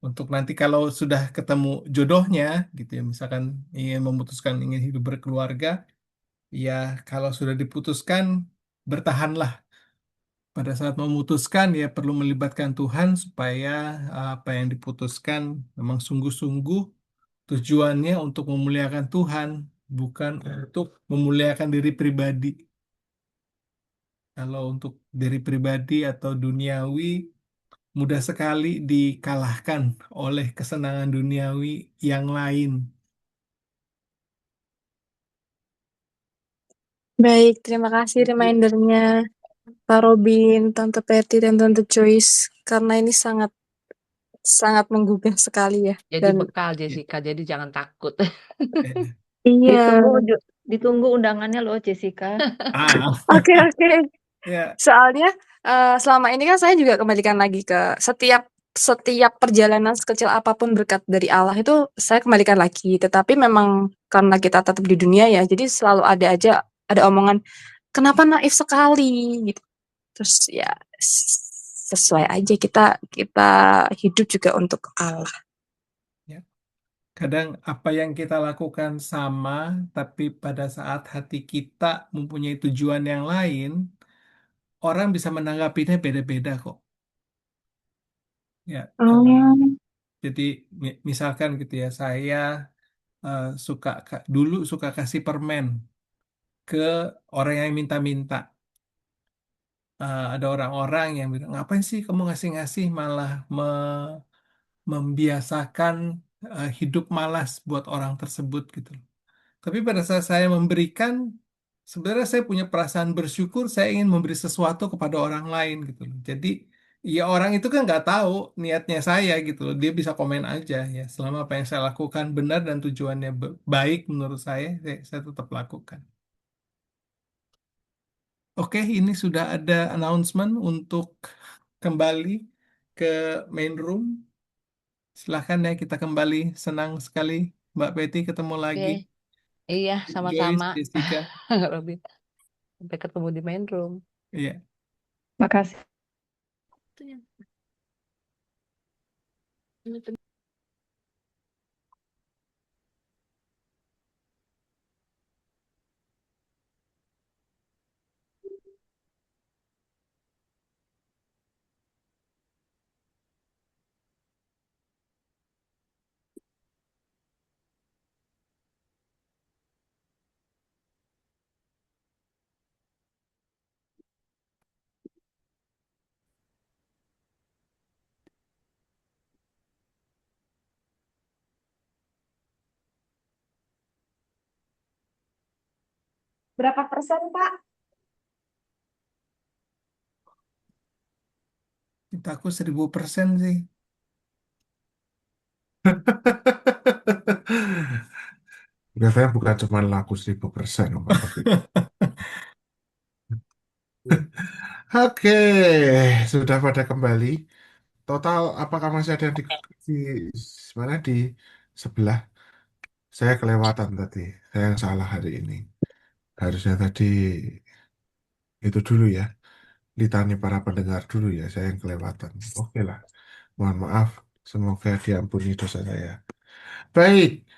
S4: untuk nanti kalau sudah ketemu jodohnya gitu ya, misalkan ingin hidup berkeluarga, ya kalau sudah diputuskan bertahanlah. Pada saat memutuskan ya perlu melibatkan Tuhan supaya apa yang diputuskan memang sungguh-sungguh tujuannya untuk memuliakan Tuhan, bukan untuk memuliakan diri pribadi. Kalau untuk diri pribadi atau duniawi, mudah sekali dikalahkan oleh kesenangan duniawi yang lain.
S6: Baik, terima kasih remindernya Pak Robin, Tante Peti, dan Tante Joyce. Karena ini sangat menggugah sekali ya.
S3: Jadi
S6: Dan
S3: bekal Jessica, jadi jangan takut.
S6: iya,
S5: Ditunggu undangannya loh, Jessica.
S6: oke.
S4: Ya,
S6: Soalnya selama ini kan saya juga kembalikan lagi ke setiap perjalanan sekecil apapun berkat dari Allah itu saya kembalikan lagi. Tetapi memang karena kita tetap di dunia ya, jadi selalu ada omongan kenapa naif sekali gitu. Terus ya sesuai aja kita hidup juga untuk Allah.
S4: kadang apa yang kita lakukan sama, tapi pada saat hati kita mempunyai tujuan yang lain, orang bisa menanggapinya beda-beda kok. Ya, jadi misalkan gitu ya, saya dulu suka kasih permen ke orang yang minta-minta. Ada orang-orang yang bilang, ngapain sih kamu ngasih-ngasih, malah membiasakan hidup malas buat orang tersebut gitu. Tapi pada saat saya memberikan, sebenarnya saya punya perasaan bersyukur, saya ingin memberi sesuatu kepada orang lain gitu loh. Jadi ya orang itu kan nggak tahu niatnya saya gitu loh. Dia bisa komen aja ya. Selama apa yang saya lakukan benar dan tujuannya baik menurut saya tetap lakukan. Oke, ini sudah ada announcement untuk kembali ke main room. Silahkan ya, kita kembali. Senang sekali Mbak Betty ketemu lagi.
S3: Oke. Iya,
S4: Joyce,
S3: sama-sama.
S4: Jessica.
S3: Robin. Sampai ketemu di main room.
S4: Iya.
S5: Makasih.
S3: Itu yang
S6: Berapa persen, Pak?
S4: Cintaku 1000% sih.
S1: Biasanya bukan cuma laku 1000%, Pak, tapi oke, sudah pada kembali. Total, apakah masih ada yang di mana di sebelah? Saya kelewatan tadi. Saya yang salah hari ini. Harusnya tadi itu dulu ya. Litani para pendengar dulu ya. Saya yang kelewatan. Oke lah. Mohon maaf. Semoga diampuni dosa saya. Baik,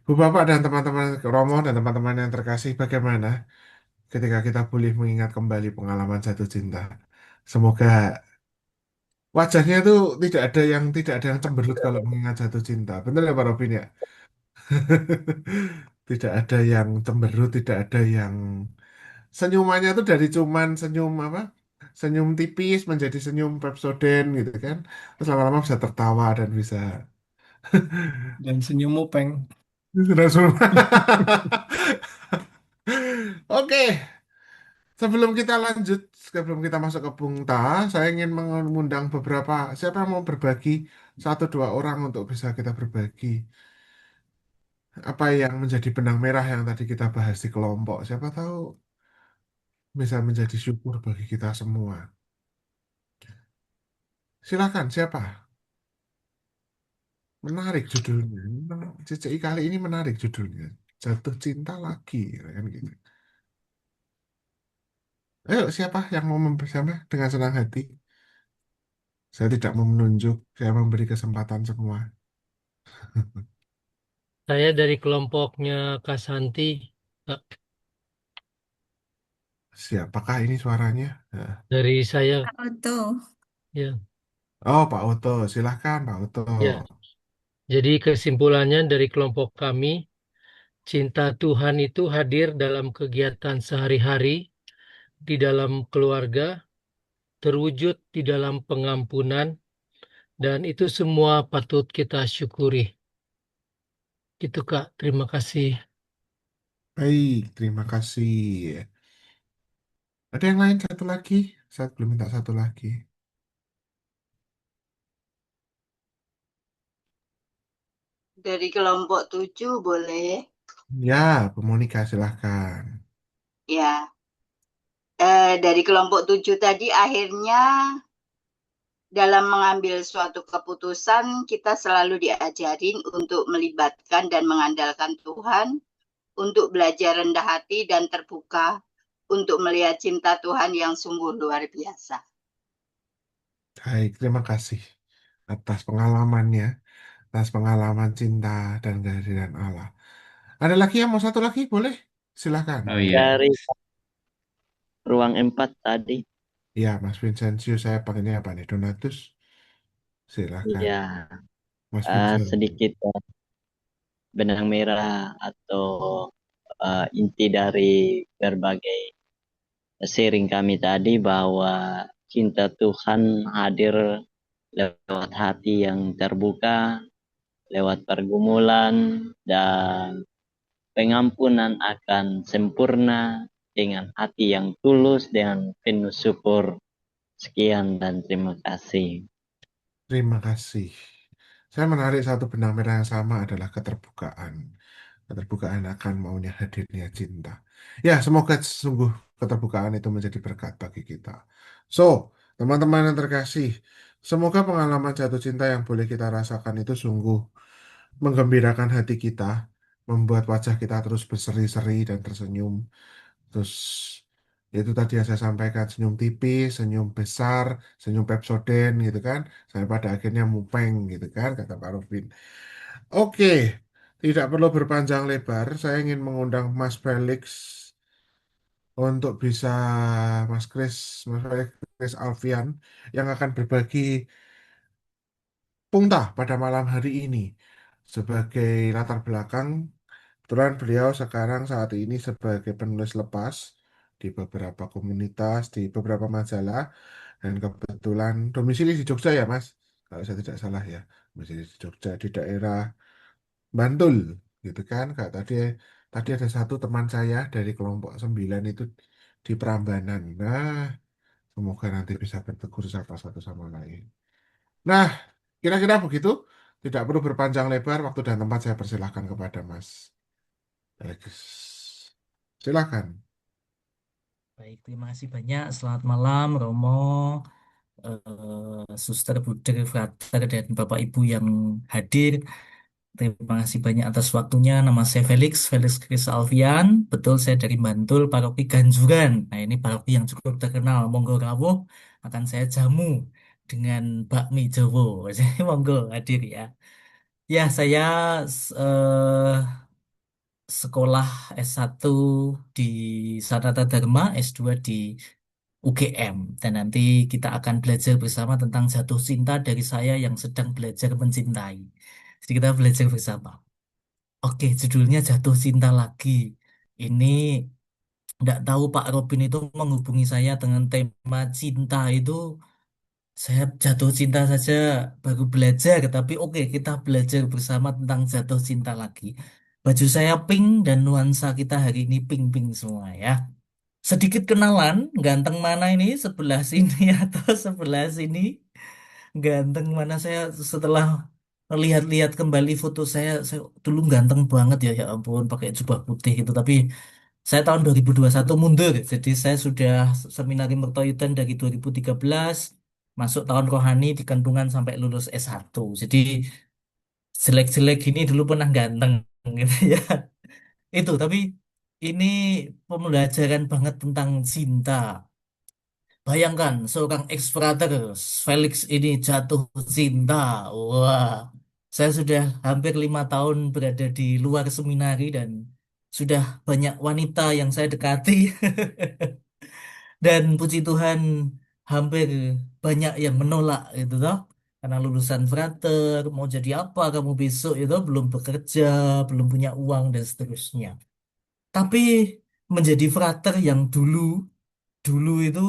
S1: Bu Bapak dan teman-teman Romo dan teman-teman yang terkasih, bagaimana ketika kita boleh mengingat kembali pengalaman jatuh cinta? Semoga wajahnya itu tidak ada yang cemberut kalau mengingat jatuh cinta. Benar ya Pak Robin ya? Tidak ada yang cemberut, tidak ada yang senyumannya itu dari cuman senyum apa? Senyum tipis menjadi senyum Pepsodent gitu kan. Terus lama-lama bisa tertawa dan bisa
S4: Dan senyum mupeng.
S1: langsung. Oke, sebelum kita lanjut, sebelum kita masuk ke Bungta, saya ingin mengundang beberapa, siapa yang mau berbagi satu dua orang untuk bisa kita berbagi apa yang menjadi benang merah yang tadi kita bahas di kelompok. Siapa tahu bisa menjadi syukur bagi kita semua. Silakan, siapa? Menarik judulnya. CCI kali ini menarik judulnya. Jatuh cinta lagi, kan gitu. Ayo, siapa yang mau bersama dengan senang hati? Saya tidak mau menunjuk, saya memberi kesempatan semua.
S7: Saya dari kelompoknya Kasanti, Kak.
S1: Siapakah ini suaranya? Nah.
S7: Dari saya,
S6: Betul.
S7: ya,
S1: Oh, Pak Oto, silahkan Pak Oto.
S7: ya. Jadi kesimpulannya dari kelompok kami, cinta Tuhan itu hadir dalam kegiatan sehari-hari, di dalam keluarga, terwujud di dalam pengampunan, dan itu semua patut kita syukuri. Gitu Kak, terima kasih.
S1: Baik, terima kasih. Ada yang lain satu lagi? Saya belum minta satu lagi.
S8: Dari kelompok 7 boleh?
S1: Ya, Bu Monika silahkan.
S8: Ya. Dari kelompok 7 tadi akhirnya dalam mengambil suatu keputusan kita selalu diajarin untuk melibatkan dan mengandalkan Tuhan, untuk belajar rendah hati dan terbuka, untuk melihat cinta Tuhan yang sungguh luar biasa.
S1: Baik, terima kasih atas pengalamannya, atas pengalaman cinta dan kehadiran Allah. Ada lagi yang mau satu lagi? Boleh? Silahkan.
S9: Oh iya,
S10: Dari ruang 4 tadi,
S1: Ya, Mas Vincencio, saya panggilnya apa nih? Donatus? Silahkan.
S10: ya
S1: Mas Vincencio.
S10: sedikit benang merah atau inti dari berbagai sharing kami tadi bahwa cinta Tuhan hadir lewat hati yang terbuka, lewat pergumulan, dan pengampunan akan sempurna dengan hati yang tulus, dengan penuh syukur. Sekian dan terima kasih.
S1: Terima kasih. Saya menarik satu benang merah yang sama adalah keterbukaan. Keterbukaan akan maunya hadirnya cinta. Ya, semoga sungguh keterbukaan itu menjadi berkat bagi kita. So, teman-teman yang terkasih, semoga pengalaman jatuh cinta yang boleh kita rasakan itu sungguh menggembirakan hati kita, membuat wajah kita terus berseri-seri dan tersenyum, terus Itu tadi yang saya sampaikan, senyum tipis, senyum besar, senyum Pepsodent gitu kan, sampai pada akhirnya mupeng gitu kan, kata Pak Rufin. Oke, tidak perlu berpanjang lebar, saya ingin mengundang Mas Felix untuk bisa Mas Felix Alfian yang akan berbagi punta pada malam hari ini sebagai latar belakang. Kebetulan beliau sekarang saat ini sebagai penulis lepas di beberapa komunitas, di beberapa majalah, dan kebetulan domisili di Jogja ya, Mas. Kalau saya tidak salah ya, domisili di Jogja di daerah Bantul, gitu kan. Kak, tadi ada satu teman saya dari kelompok 9 itu di Prambanan. Nah, semoga nanti bisa bertegur sapa satu sama lain. Nah, kira-kira begitu. Tidak perlu berpanjang lebar, waktu dan tempat saya persilahkan kepada Mas Alex. Silakan.
S9: Baik, terima kasih banyak. Selamat malam, Romo, Suster, Buder, Frater, dan Bapak Ibu yang hadir. Terima kasih banyak atas waktunya. Nama saya Felix, Felix Chris Alfian. Betul, saya dari Bantul, Paroki Ganjuran. Nah, ini paroki yang cukup terkenal. Monggo rawuh, akan saya jamu dengan bakmi Jowo. Jadi monggo hadir ya. Ya, saya eh, sekolah S1 di Sanata Dharma, S2 di UGM. Dan nanti kita akan belajar bersama tentang jatuh cinta dari saya yang sedang belajar mencintai. Jadi kita belajar bersama. Oke, judulnya jatuh cinta lagi. Ini tidak tahu Pak Robin itu menghubungi saya dengan tema cinta itu. Saya jatuh cinta saja baru belajar, tapi oke kita belajar bersama tentang jatuh cinta lagi. Baju saya pink dan nuansa kita hari ini pink-pink semua ya. Sedikit kenalan, ganteng mana ini sebelah sini atau sebelah sini? Ganteng mana saya setelah lihat-lihat kembali foto saya dulu ganteng banget ya, ya ampun pakai jubah putih gitu. Tapi saya tahun 2021 mundur, jadi saya sudah seminari Mertoyudan dari 2013, masuk tahun rohani di Kandungan sampai lulus S1. Jadi jelek-jelek gini dulu pernah ganteng gitu ya. Itu, tapi ini pembelajaran banget tentang cinta. Bayangkan seorang ex-frater Felix ini jatuh cinta. Wah, saya sudah hampir 5 tahun berada di luar seminari dan sudah banyak wanita yang saya dekati. Dan puji Tuhan hampir banyak yang menolak gitu toh. Karena lulusan frater, mau jadi apa kamu besok itu belum bekerja, belum punya uang dan seterusnya. Tapi menjadi frater yang dulu itu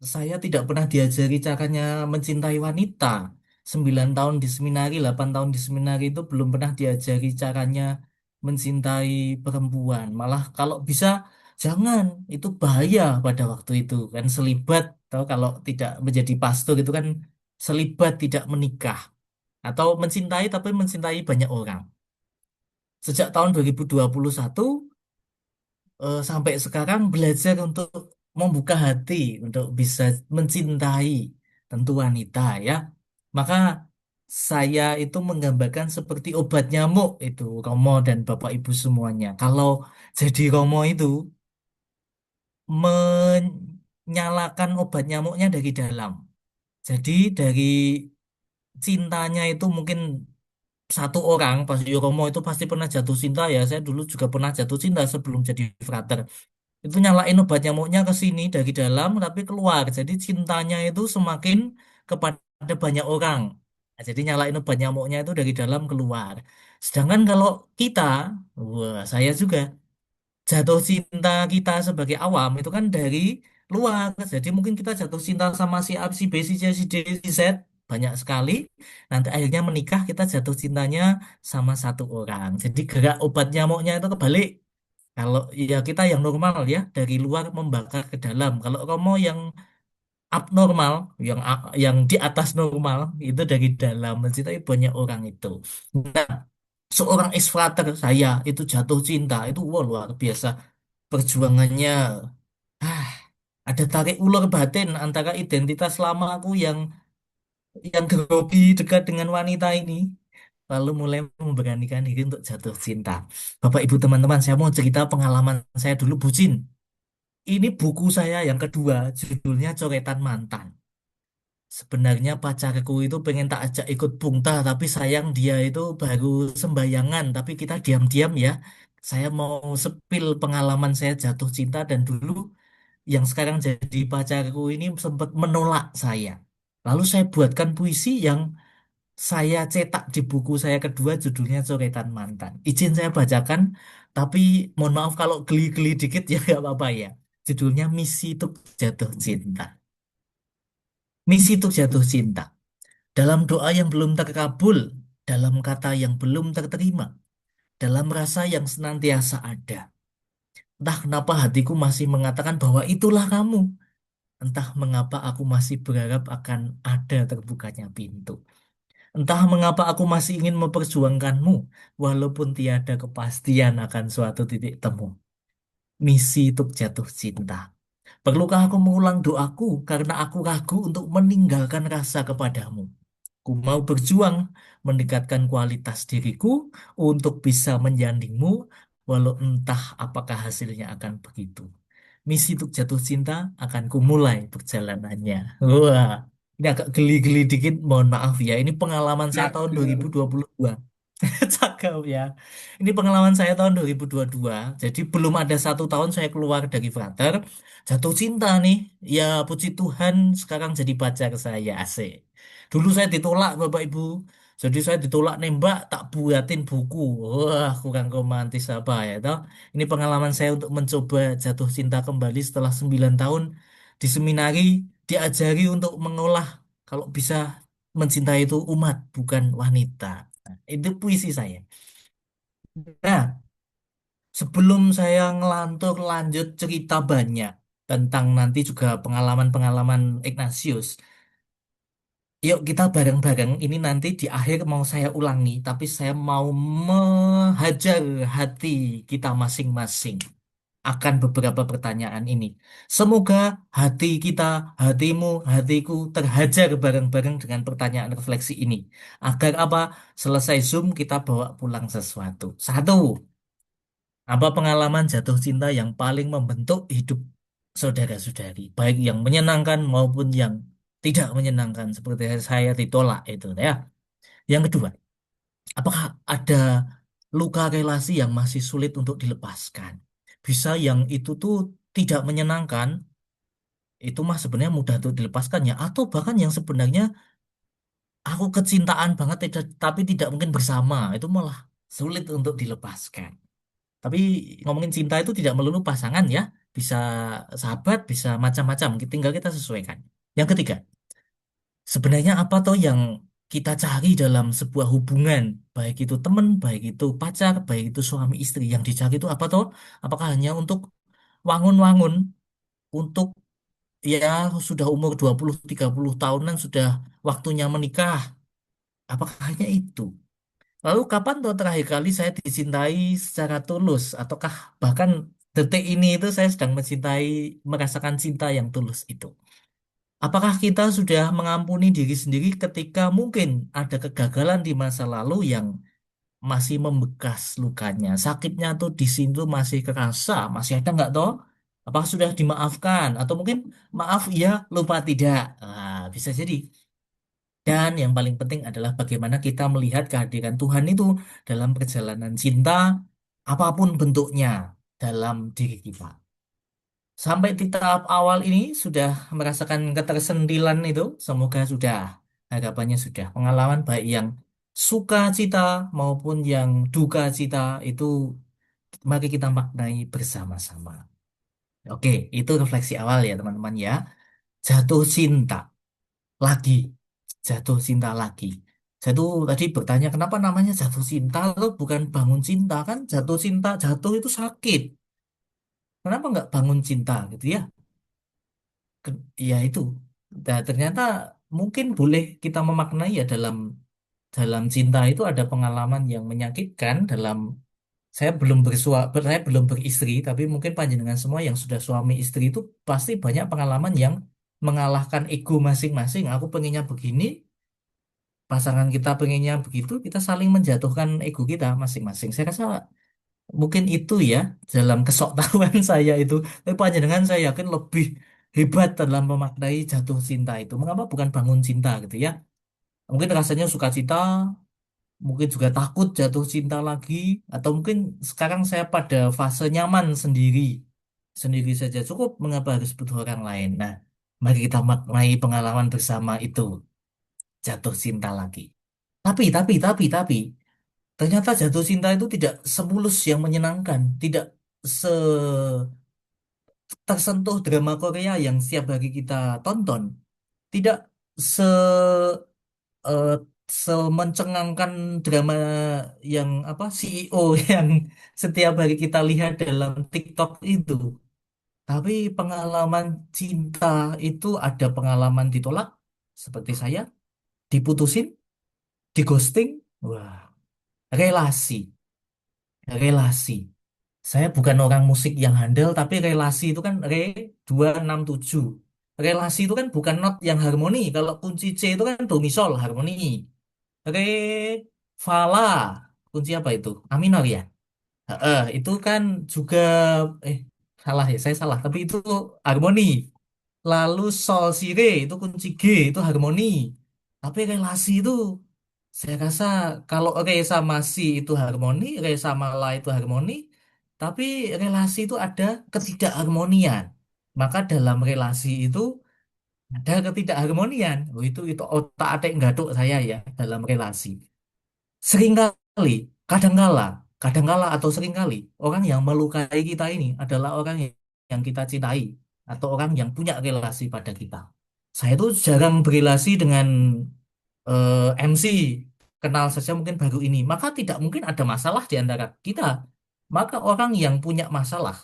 S9: saya tidak pernah diajari caranya mencintai wanita. 9 tahun di seminari, 8 tahun di seminari itu belum pernah diajari caranya mencintai perempuan. Malah kalau bisa jangan, itu bahaya pada waktu itu kan selibat atau kalau tidak menjadi pastor itu kan selibat tidak menikah atau mencintai tapi mencintai banyak orang. Sejak tahun 2021 sampai sekarang belajar untuk membuka hati untuk bisa mencintai tentu wanita ya. Maka saya itu menggambarkan seperti obat nyamuk itu Romo dan Bapak Ibu semuanya. Kalau jadi Romo itu menyalakan obat nyamuknya dari dalam. Jadi dari cintanya itu mungkin satu orang, pas Romo itu pasti pernah jatuh cinta ya. Saya dulu juga pernah jatuh cinta sebelum jadi frater. Itu nyalain obat nyamuknya ke sini dari dalam tapi keluar. Jadi cintanya itu semakin kepada banyak orang. Nah, jadi nyalain obat nyamuknya itu dari dalam keluar. Sedangkan kalau kita, wah saya juga jatuh cinta kita sebagai awam itu kan dari luar. Jadi mungkin kita jatuh cinta sama si A, si B, si C, si D, si Z banyak sekali. Nanti akhirnya menikah kita jatuh cintanya sama satu orang. Jadi gerak obat nyamuknya itu kebalik. Kalau ya kita yang normal ya dari luar membakar ke dalam. Kalau kamu yang abnormal, yang di atas normal itu dari dalam mencintai banyak orang itu. Nah, seorang ex-frater saya itu jatuh cinta itu wah, luar biasa perjuangannya. Ah, ada tarik ulur batin antara identitas lama aku yang grogi dekat dengan wanita ini. Lalu mulai memberanikan diri untuk jatuh cinta. Bapak, Ibu, teman-teman, saya mau cerita pengalaman saya dulu bucin. Ini buku saya yang kedua, judulnya Coretan Mantan. Sebenarnya pacarku itu pengen tak ajak ikut Bungta, tapi sayang dia itu baru sembayangan. Tapi kita diam-diam ya. Saya mau sepil pengalaman saya jatuh cinta dan dulu yang sekarang jadi pacarku ini sempat menolak saya. Lalu saya buatkan puisi yang saya cetak di buku saya kedua judulnya Coretan Mantan. Izin saya bacakan, tapi mohon maaf kalau geli-geli dikit ya nggak apa-apa ya. Judulnya Misi Untuk Jatuh Cinta. Misi untuk jatuh cinta. Dalam doa yang belum terkabul, dalam kata yang belum terterima, dalam rasa yang senantiasa ada. Entah kenapa hatiku masih mengatakan bahwa itulah kamu. Entah mengapa aku masih berharap akan ada terbukanya pintu. Entah mengapa aku masih ingin memperjuangkanmu, walaupun tiada kepastian akan suatu titik temu. Misi untuk jatuh cinta. Perlukah aku mengulang doaku karena aku ragu untuk meninggalkan rasa kepadamu? Ku mau berjuang meningkatkan kualitas diriku untuk bisa menyandingmu, walau entah apakah hasilnya akan begitu. Misi untuk jatuh cinta akan kumulai perjalanannya. Wah, ini agak geli-geli dikit, mohon maaf ya. Ini pengalaman saya tahun
S4: Cakep.
S9: 2022. Cakep ya. Ini pengalaman saya tahun 2022. Jadi belum ada 1 tahun saya keluar dari Frater. Jatuh cinta nih. Ya puji Tuhan sekarang jadi pacar saya. Asik. Dulu saya ditolak Bapak Ibu. Jadi saya ditolak nembak tak buatin buku. Wah kurang romantis apa ya toh. Ini pengalaman saya untuk mencoba jatuh cinta kembali setelah 9 tahun di seminari. Diajari untuk mengolah kalau bisa mencintai itu umat bukan wanita. Nah, itu puisi saya. Nah, sebelum saya ngelantur lanjut cerita banyak tentang nanti juga pengalaman-pengalaman Ignatius, yuk kita bareng-bareng ini nanti di akhir mau saya ulangi, tapi saya mau menghajar hati kita masing-masing akan beberapa pertanyaan ini. Semoga hati kita, hatimu, hatiku terhajar bareng-bareng dengan pertanyaan refleksi ini. Agar apa? Selesai Zoom kita bawa pulang sesuatu. Satu, apa pengalaman jatuh cinta yang paling membentuk hidup saudara-saudari? Baik yang menyenangkan maupun yang tidak menyenangkan. Seperti saya ditolak itu ya. Yang kedua, apakah ada luka relasi yang masih sulit untuk dilepaskan? Bisa yang itu tuh tidak menyenangkan, itu mah sebenarnya mudah untuk dilepaskan ya. Atau bahkan yang sebenarnya aku kecintaan banget tapi tidak mungkin bersama, itu malah sulit untuk dilepaskan. Tapi ngomongin cinta itu tidak melulu pasangan ya, bisa sahabat, bisa macam-macam. Tinggal kita sesuaikan. Yang ketiga, sebenarnya apa toh yang kita cari dalam sebuah hubungan, baik itu teman, baik itu pacar, baik itu suami istri, yang dicari itu apa toh? Apakah hanya untuk wangun-wangun, untuk ya sudah umur 20-30 tahunan sudah waktunya menikah? Apakah hanya itu? Lalu kapan toh terakhir kali saya dicintai secara tulus? Ataukah bahkan detik ini itu saya sedang mencintai, merasakan cinta yang tulus itu? Apakah kita sudah mengampuni diri sendiri ketika mungkin ada kegagalan di masa lalu yang masih membekas lukanya? Sakitnya tuh di situ masih kerasa, masih ada nggak toh? Apakah sudah dimaafkan? Atau mungkin maaf iya, lupa tidak? Bisa jadi. Dan yang paling penting adalah bagaimana kita melihat kehadiran Tuhan itu dalam perjalanan cinta, apapun bentuknya dalam diri kita. Sampai di tahap awal ini sudah merasakan ketersentilan itu, semoga sudah, harapannya sudah. Pengalaman baik yang suka cita maupun yang duka cita itu mari kita maknai bersama-sama. Oke, itu refleksi awal ya teman-teman ya. Jatuh cinta lagi, jatuh cinta lagi. Jatuh tadi bertanya kenapa namanya jatuh cinta lo bukan bangun cinta kan? Jatuh cinta, jatuh itu sakit. Kenapa nggak bangun cinta gitu ya? Ya itu. Nah, ternyata mungkin boleh kita memaknai ya dalam dalam cinta itu ada pengalaman yang menyakitkan dalam saya belum beristri tapi mungkin panjenengan semua yang sudah suami istri itu pasti banyak pengalaman yang mengalahkan ego masing-masing. Aku pengennya begini, pasangan kita pengennya begitu, kita saling menjatuhkan ego kita masing-masing. Saya rasa Mungkin itu ya dalam kesoktahuan saya itu. Tapi panjenengan saya yakin lebih hebat dalam memaknai jatuh cinta itu. Mengapa bukan bangun cinta gitu ya? Mungkin rasanya sukacita, mungkin juga takut jatuh cinta lagi, atau mungkin sekarang saya pada fase nyaman sendiri, sendiri saja cukup. Mengapa harus butuh orang lain? Nah, mari kita maknai pengalaman bersama itu, jatuh cinta lagi. Tapi, ternyata jatuh cinta itu tidak semulus yang menyenangkan, tidak se tersentuh drama Korea yang setiap hari kita tonton, tidak se eh, semencengangkan drama yang apa CEO yang setiap hari kita lihat dalam TikTok itu. Tapi pengalaman cinta itu ada pengalaman ditolak seperti saya, diputusin, di ghosting, wah, relasi, relasi. Saya bukan orang musik yang handal, tapi relasi itu kan re 267. Relasi itu kan bukan not yang harmoni. Kalau kunci C itu kan do mi sol harmoni. Re fa la kunci apa itu? A minor ya. Itu kan juga eh salah ya, saya salah. Tapi itu harmoni. Lalu sol si re itu kunci G itu harmoni. Tapi relasi itu saya rasa kalau re sama si itu harmoni, re sama la itu harmoni, tapi relasi itu ada ketidakharmonian. Maka dalam relasi itu ada ketidakharmonian. Oh, itu otak atik ngaduk saya ya dalam relasi. Seringkali, kadangkala, kadangkala atau seringkali orang yang melukai kita ini adalah orang yang kita cintai atau orang yang punya relasi pada kita. Saya tuh jarang berrelasi dengan MC, kenal saja mungkin baru ini. Maka tidak mungkin ada masalah di antara kita. Maka orang yang punya masalah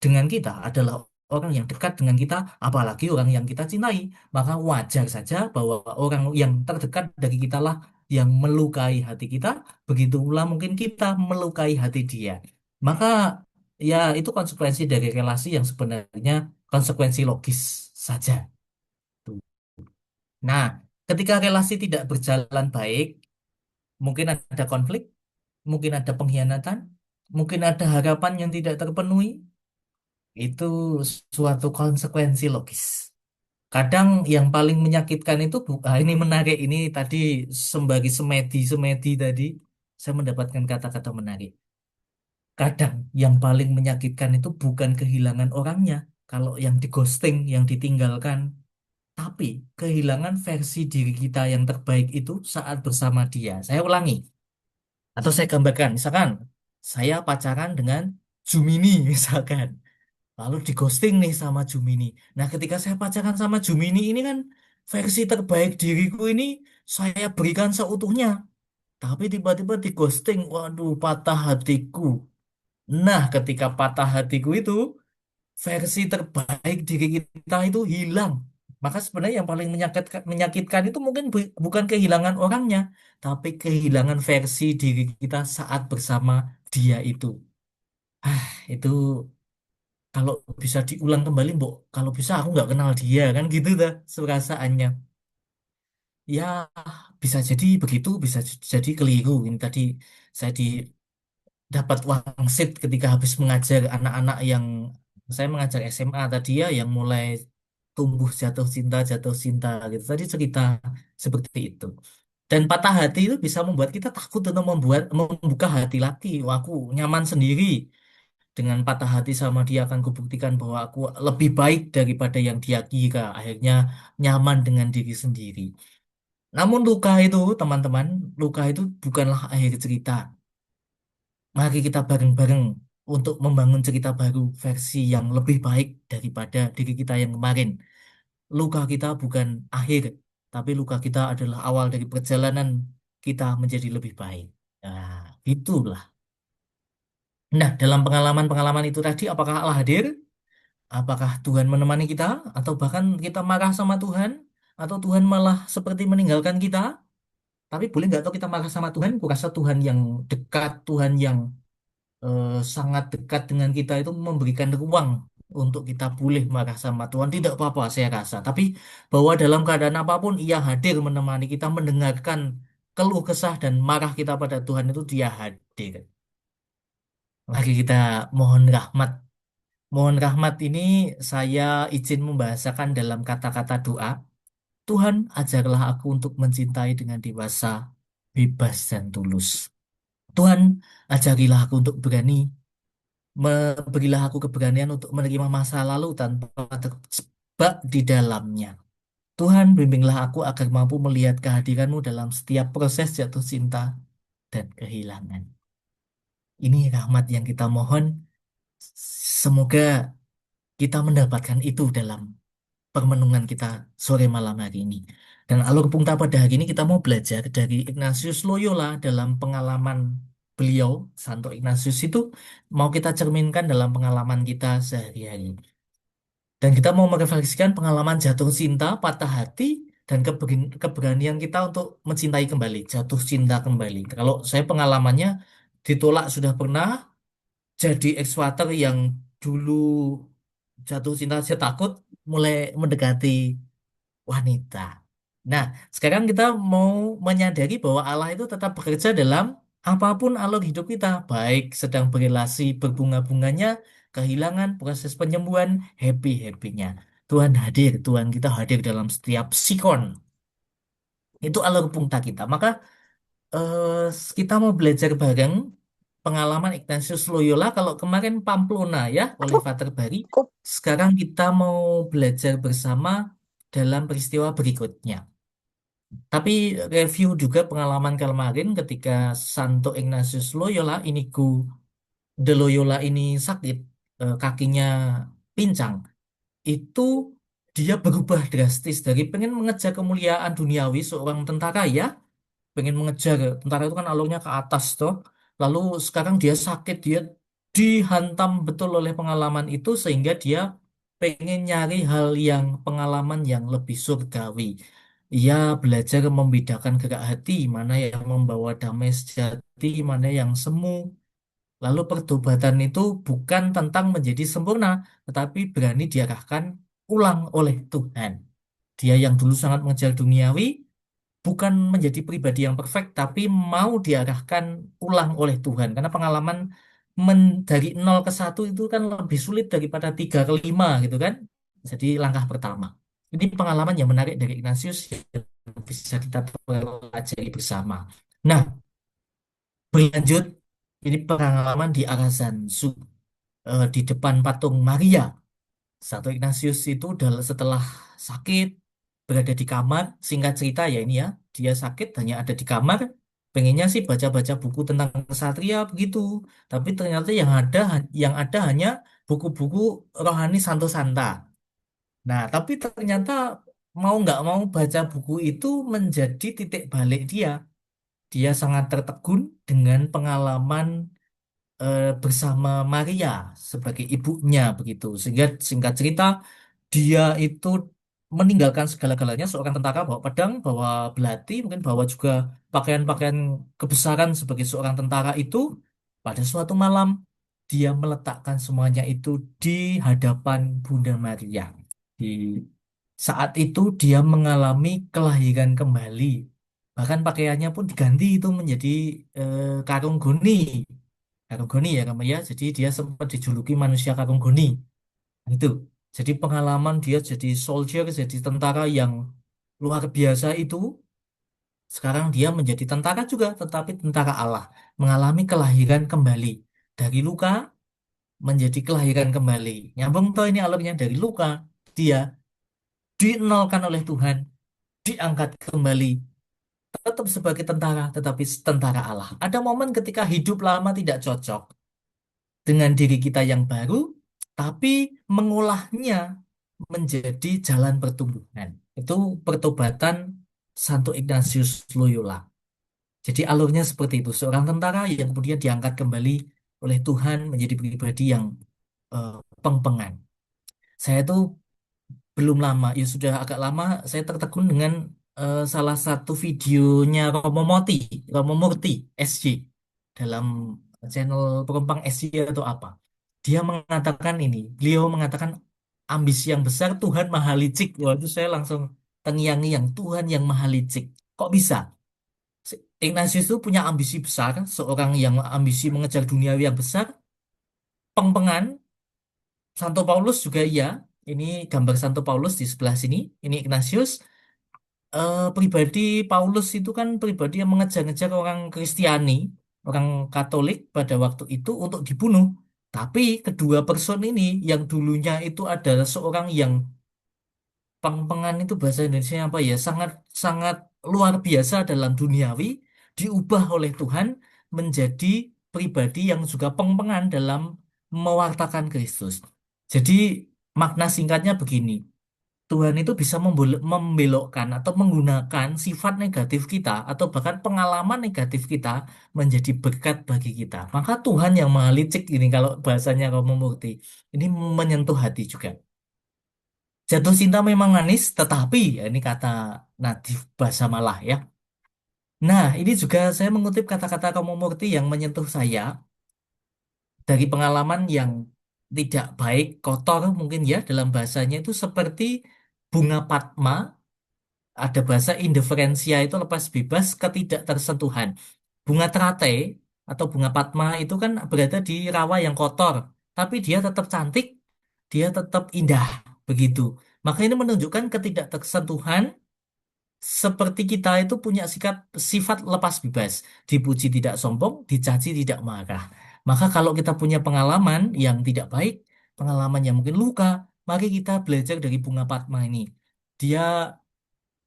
S9: dengan kita adalah orang yang dekat dengan kita, apalagi orang yang kita cintai. Maka wajar saja bahwa orang yang terdekat dari kita lah yang melukai hati kita, begitu pula mungkin kita melukai hati dia. Maka ya itu konsekuensi dari relasi yang sebenarnya konsekuensi logis saja. Tuh. Nah, ketika relasi tidak berjalan baik, mungkin ada konflik, mungkin ada pengkhianatan, mungkin ada harapan yang tidak terpenuhi, itu suatu konsekuensi logis. Kadang yang paling menyakitkan itu, ini menarik, ini tadi sembari semedi tadi, saya mendapatkan kata-kata menarik. Kadang yang paling menyakitkan itu bukan kehilangan orangnya, kalau yang di ghosting, yang ditinggalkan, tapi kehilangan versi diri kita yang terbaik itu saat bersama dia. Saya ulangi, atau saya gambarkan, misalkan saya pacaran dengan Jumini misalkan. Lalu di ghosting nih sama Jumini. Nah, ketika saya pacaran sama Jumini ini kan versi terbaik diriku ini saya berikan seutuhnya. Tapi tiba-tiba di ghosting, waduh patah hatiku. Nah, ketika patah hatiku itu versi terbaik diri kita itu hilang. Maka sebenarnya yang paling menyakitkan itu mungkin bukan kehilangan orangnya, tapi kehilangan versi diri kita saat bersama dia itu. Itu kalau bisa diulang kembali, Mbok, kalau bisa aku nggak kenal dia kan gitu dah perasaannya. Ya bisa jadi begitu, bisa jadi keliru. Ini tadi saya dapat wangsit ketika habis mengajar anak-anak yang saya mengajar SMA tadi ya, yang mulai tumbuh jatuh cinta gitu. Tadi cerita seperti itu. Dan patah hati itu bisa membuat kita takut untuk membuka hati lagi. Wah, aku nyaman sendiri dengan patah hati sama dia, akan kubuktikan bahwa aku lebih baik daripada yang dia kira. Akhirnya nyaman dengan diri sendiri. Namun luka itu, teman-teman, luka itu bukanlah akhir cerita. Mari kita bareng-bareng untuk membangun cerita baru versi yang lebih baik daripada diri kita yang kemarin. Luka kita bukan akhir, tapi luka kita adalah awal dari perjalanan kita menjadi lebih baik. Nah, itulah. Nah, dalam pengalaman-pengalaman itu tadi, apakah Allah hadir? Apakah Tuhan menemani kita, atau bahkan kita marah sama Tuhan, atau Tuhan malah seperti meninggalkan kita? Tapi boleh nggak tahu kita marah sama Tuhan? Kurasa Tuhan yang dekat, Tuhan yang eh, sangat dekat dengan kita itu memberikan ruang untuk kita boleh marah sama Tuhan. Tidak apa-apa, saya rasa. Tapi bahwa dalam keadaan apapun, Ia hadir menemani kita, mendengarkan keluh kesah dan marah kita pada Tuhan itu Dia hadir. Mari kita mohon rahmat. Mohon rahmat ini saya izin membahasakan dalam kata-kata doa. Tuhan, ajarlah aku untuk mencintai dengan dewasa, bebas dan tulus. Tuhan, ajarilah aku untuk berani, berilah aku keberanian untuk menerima masa lalu tanpa terjebak di dalamnya. Tuhan, bimbinglah aku agar mampu melihat kehadiranmu dalam setiap proses jatuh cinta dan kehilangan. Ini rahmat yang kita mohon. Semoga kita mendapatkan itu dalam permenungan kita sore malam hari ini. Dan alur pungta pada hari ini kita mau belajar dari Ignatius Loyola dalam pengalaman beliau, Santo Ignatius itu mau kita cerminkan dalam pengalaman kita sehari-hari. Dan kita mau merefleksikan pengalaman jatuh cinta, patah hati, dan keberanian kita untuk mencintai kembali, jatuh cinta kembali. Kalau saya pengalamannya ditolak sudah pernah, jadi ex-water yang dulu jatuh cinta saya takut, mulai mendekati wanita. Nah, sekarang kita mau menyadari bahwa Allah itu tetap bekerja dalam apapun alur hidup kita, baik sedang berelasi berbunga-bunganya, kehilangan, proses penyembuhan, happy-happynya. Tuhan hadir, Tuhan kita hadir dalam setiap sikon. Itu alur pungta kita. Maka eh, kita mau belajar bareng pengalaman Ignatius Loyola. Kalau kemarin Pamplona ya, oleh Pater Bari. Sekarang kita mau belajar bersama dalam peristiwa berikutnya. Tapi review juga pengalaman kemarin ketika Santo Ignatius Loyola, Inigo de Loyola ini sakit, kakinya pincang. Itu dia berubah drastis dari pengen mengejar kemuliaan duniawi seorang tentara ya, pengen mengejar tentara itu kan alurnya ke atas toh. Lalu sekarang dia sakit, dia dihantam betul oleh pengalaman itu sehingga dia pengen nyari hal yang pengalaman yang lebih surgawi. Ia belajar membedakan gerak hati, mana yang membawa damai sejati, mana yang semu. Lalu pertobatan itu bukan tentang menjadi sempurna, tetapi berani diarahkan ulang oleh Tuhan. Dia yang dulu sangat mengejar duniawi, bukan menjadi pribadi yang perfect, tapi mau diarahkan ulang oleh Tuhan. Karena pengalaman dari 0 ke 1 itu kan lebih sulit daripada 3 ke 5 gitu kan. Jadi langkah pertama. Ini pengalaman yang menarik dari Ignatius yang bisa kita pelajari bersama. Nah, berlanjut, ini pengalaman di Arazanzu, di depan patung Maria. Santo Ignatius itu setelah sakit, berada di kamar, singkat cerita ya ini ya, dia sakit hanya ada di kamar, pengennya sih baca-baca buku tentang kesatria begitu, tapi ternyata yang ada hanya buku-buku rohani Santo Santa. Nah, tapi ternyata mau nggak mau baca buku itu menjadi titik balik dia. Dia sangat tertegun dengan pengalaman bersama Maria sebagai ibunya begitu. Sehingga singkat cerita dia itu meninggalkan segala-galanya seorang tentara bawa pedang, bawa belati, mungkin bawa juga pakaian-pakaian kebesaran sebagai seorang tentara itu. Pada suatu malam dia meletakkan semuanya itu di hadapan Bunda Maria. Di saat itu dia mengalami kelahiran kembali. Bahkan pakaiannya pun diganti itu menjadi karung goni. Karung goni ya kamu ya. Jadi dia sempat dijuluki manusia karung goni. Nah, itu. Jadi pengalaman dia jadi soldier, jadi tentara yang luar biasa itu. Sekarang dia menjadi tentara juga, tetapi tentara Allah. Mengalami kelahiran kembali. Dari luka menjadi kelahiran kembali. Nyambung toh ini alurnya dari luka. Dia dinolkan oleh Tuhan, diangkat kembali. Tetap sebagai tentara, tetapi tentara Allah. Ada momen ketika hidup lama tidak cocok dengan diri kita yang baru, tapi mengolahnya menjadi jalan pertumbuhan. Itu pertobatan Santo Ignatius Loyola. Jadi alurnya seperti itu. Seorang tentara yang kemudian diangkat kembali oleh Tuhan menjadi pribadi yang eh, peng-pengan. Saya tuh belum lama, ya sudah agak lama saya tertegun dengan salah satu videonya Romo Murti SJ dalam channel Perumpang SJ atau apa. Dia mengatakan beliau mengatakan ambisi yang besar Tuhan maha licik. Wah, itu saya langsung terngiang-ngiang, Tuhan yang maha licik. Kok bisa? Ignatius itu punya ambisi besar, seorang yang ambisi mengejar duniawi yang besar, pengpengan. Santo Paulus juga iya. Ini gambar Santo Paulus di sebelah sini. Ini Ignatius. Pribadi Paulus itu kan pribadi yang mengejar-ngejar orang Kristiani, orang Katolik pada waktu itu untuk dibunuh. Tapi kedua person ini yang dulunya itu adalah seorang yang pang-pengan itu bahasa Indonesia apa ya, sangat sangat luar biasa dalam duniawi, diubah oleh Tuhan menjadi pribadi yang juga peng-pengan dalam mewartakan Kristus. Jadi makna singkatnya begini. Tuhan itu bisa membelokkan atau menggunakan sifat negatif kita atau bahkan pengalaman negatif kita menjadi berkat bagi kita. Maka Tuhan yang maha licik ini kalau bahasanya Romo Murti ini menyentuh hati juga. Jatuh cinta memang manis, tetapi ya ini kata Nadif Bahasa Malah ya. Nah, ini juga saya mengutip kata-kata Romo Murti yang menyentuh saya dari pengalaman yang tidak baik, kotor mungkin ya dalam bahasanya itu seperti bunga Padma. Ada bahasa indiferensia itu lepas bebas ketidaktersentuhan. Bunga teratai atau bunga padma itu kan berada di rawa yang kotor, tapi dia tetap cantik, dia tetap indah, begitu. Maka ini menunjukkan ketidaktersentuhan seperti kita itu punya sifat lepas bebas, dipuji tidak sombong, dicaci tidak marah. Maka kalau kita punya pengalaman yang tidak baik, pengalaman yang mungkin luka, mari kita belajar dari bunga padma ini. Dia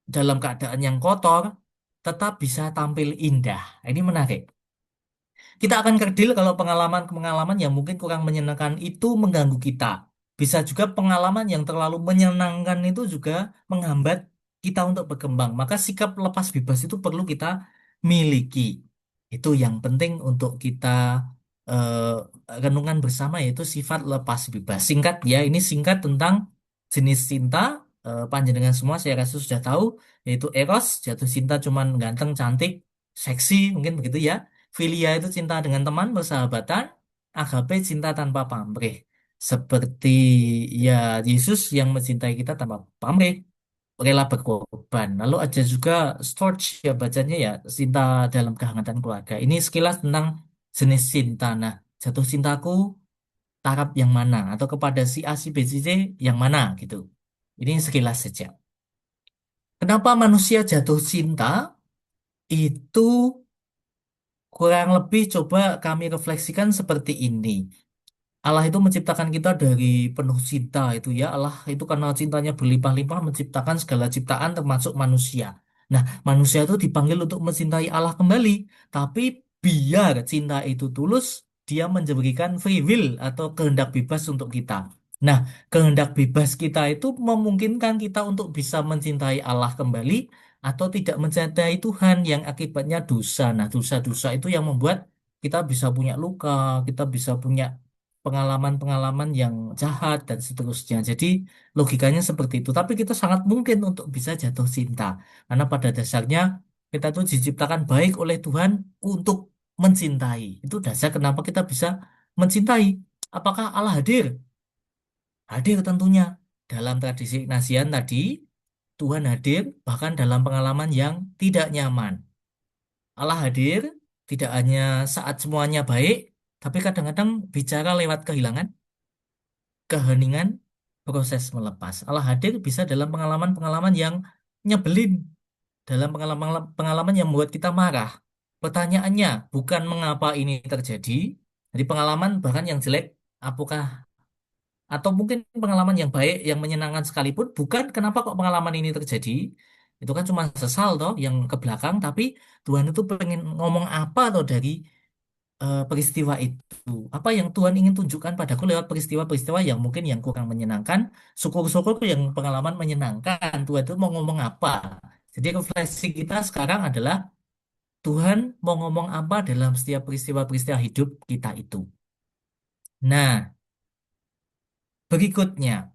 S9: dalam keadaan yang kotor tetap bisa tampil indah. Ini menarik. Kita akan kerdil kalau pengalaman-pengalaman yang mungkin kurang menyenangkan itu mengganggu kita. Bisa juga pengalaman yang terlalu menyenangkan itu juga menghambat kita untuk berkembang. Maka sikap lepas bebas itu perlu kita miliki. Itu yang penting untuk kita renungan bersama yaitu sifat lepas bebas. Singkat ya, ini singkat tentang jenis cinta. Panjenengan semua saya rasa sudah tahu yaitu Eros, jatuh cinta cuman ganteng, cantik, seksi, mungkin begitu ya. Filia itu cinta dengan teman, persahabatan. Agape cinta tanpa pamrih. Seperti ya Yesus yang mencintai kita tanpa pamrih, rela berkorban. Lalu ada juga Storch ya bacanya ya, cinta dalam kehangatan keluarga. Ini sekilas tentang jenis cinta. Nah, jatuh cintaku taraf yang mana? Atau kepada si A, si B, si C yang mana gitu. Ini sekilas saja. Kenapa manusia jatuh cinta? Itu kurang lebih coba kami refleksikan seperti ini. Allah itu menciptakan kita dari penuh cinta itu ya. Allah itu karena cintanya berlimpah-limpah menciptakan segala ciptaan termasuk manusia. Nah, manusia itu dipanggil untuk mencintai Allah kembali. Tapi biar cinta itu tulus, dia memberikan free will atau kehendak bebas untuk kita. Nah, kehendak bebas kita itu memungkinkan kita untuk bisa mencintai Allah kembali atau tidak mencintai Tuhan yang akibatnya dosa. Nah, dosa-dosa itu yang membuat kita bisa punya luka, kita bisa punya pengalaman-pengalaman yang jahat dan seterusnya. Jadi logikanya seperti itu. Tapi kita sangat mungkin untuk bisa jatuh cinta. Karena pada dasarnya kita tuh diciptakan baik oleh Tuhan untuk mencintai. Itu dasar kenapa kita bisa mencintai. Apakah Allah hadir? Hadir tentunya. Dalam tradisi Ignatian tadi, Tuhan hadir bahkan dalam pengalaman yang tidak nyaman. Allah hadir tidak hanya saat semuanya baik, tapi kadang-kadang bicara lewat kehilangan, keheningan, proses melepas. Allah hadir bisa dalam pengalaman-pengalaman yang nyebelin, dalam pengalaman yang membuat kita marah. Pertanyaannya bukan mengapa ini terjadi, jadi pengalaman bahkan yang jelek, apakah atau mungkin pengalaman yang baik, yang menyenangkan sekalipun, bukan kenapa kok pengalaman ini terjadi. Itu kan cuma sesal toh yang ke belakang, tapi Tuhan itu pengen ngomong apa toh dari peristiwa itu. Apa yang Tuhan ingin tunjukkan padaku lewat peristiwa-peristiwa yang mungkin yang kurang menyenangkan. Syukur-syukur yang pengalaman menyenangkan. Tuhan itu mau ngomong apa. Jadi refleksi kita sekarang adalah Tuhan mau ngomong apa dalam setiap peristiwa-peristiwa hidup kita itu. Nah, berikutnya.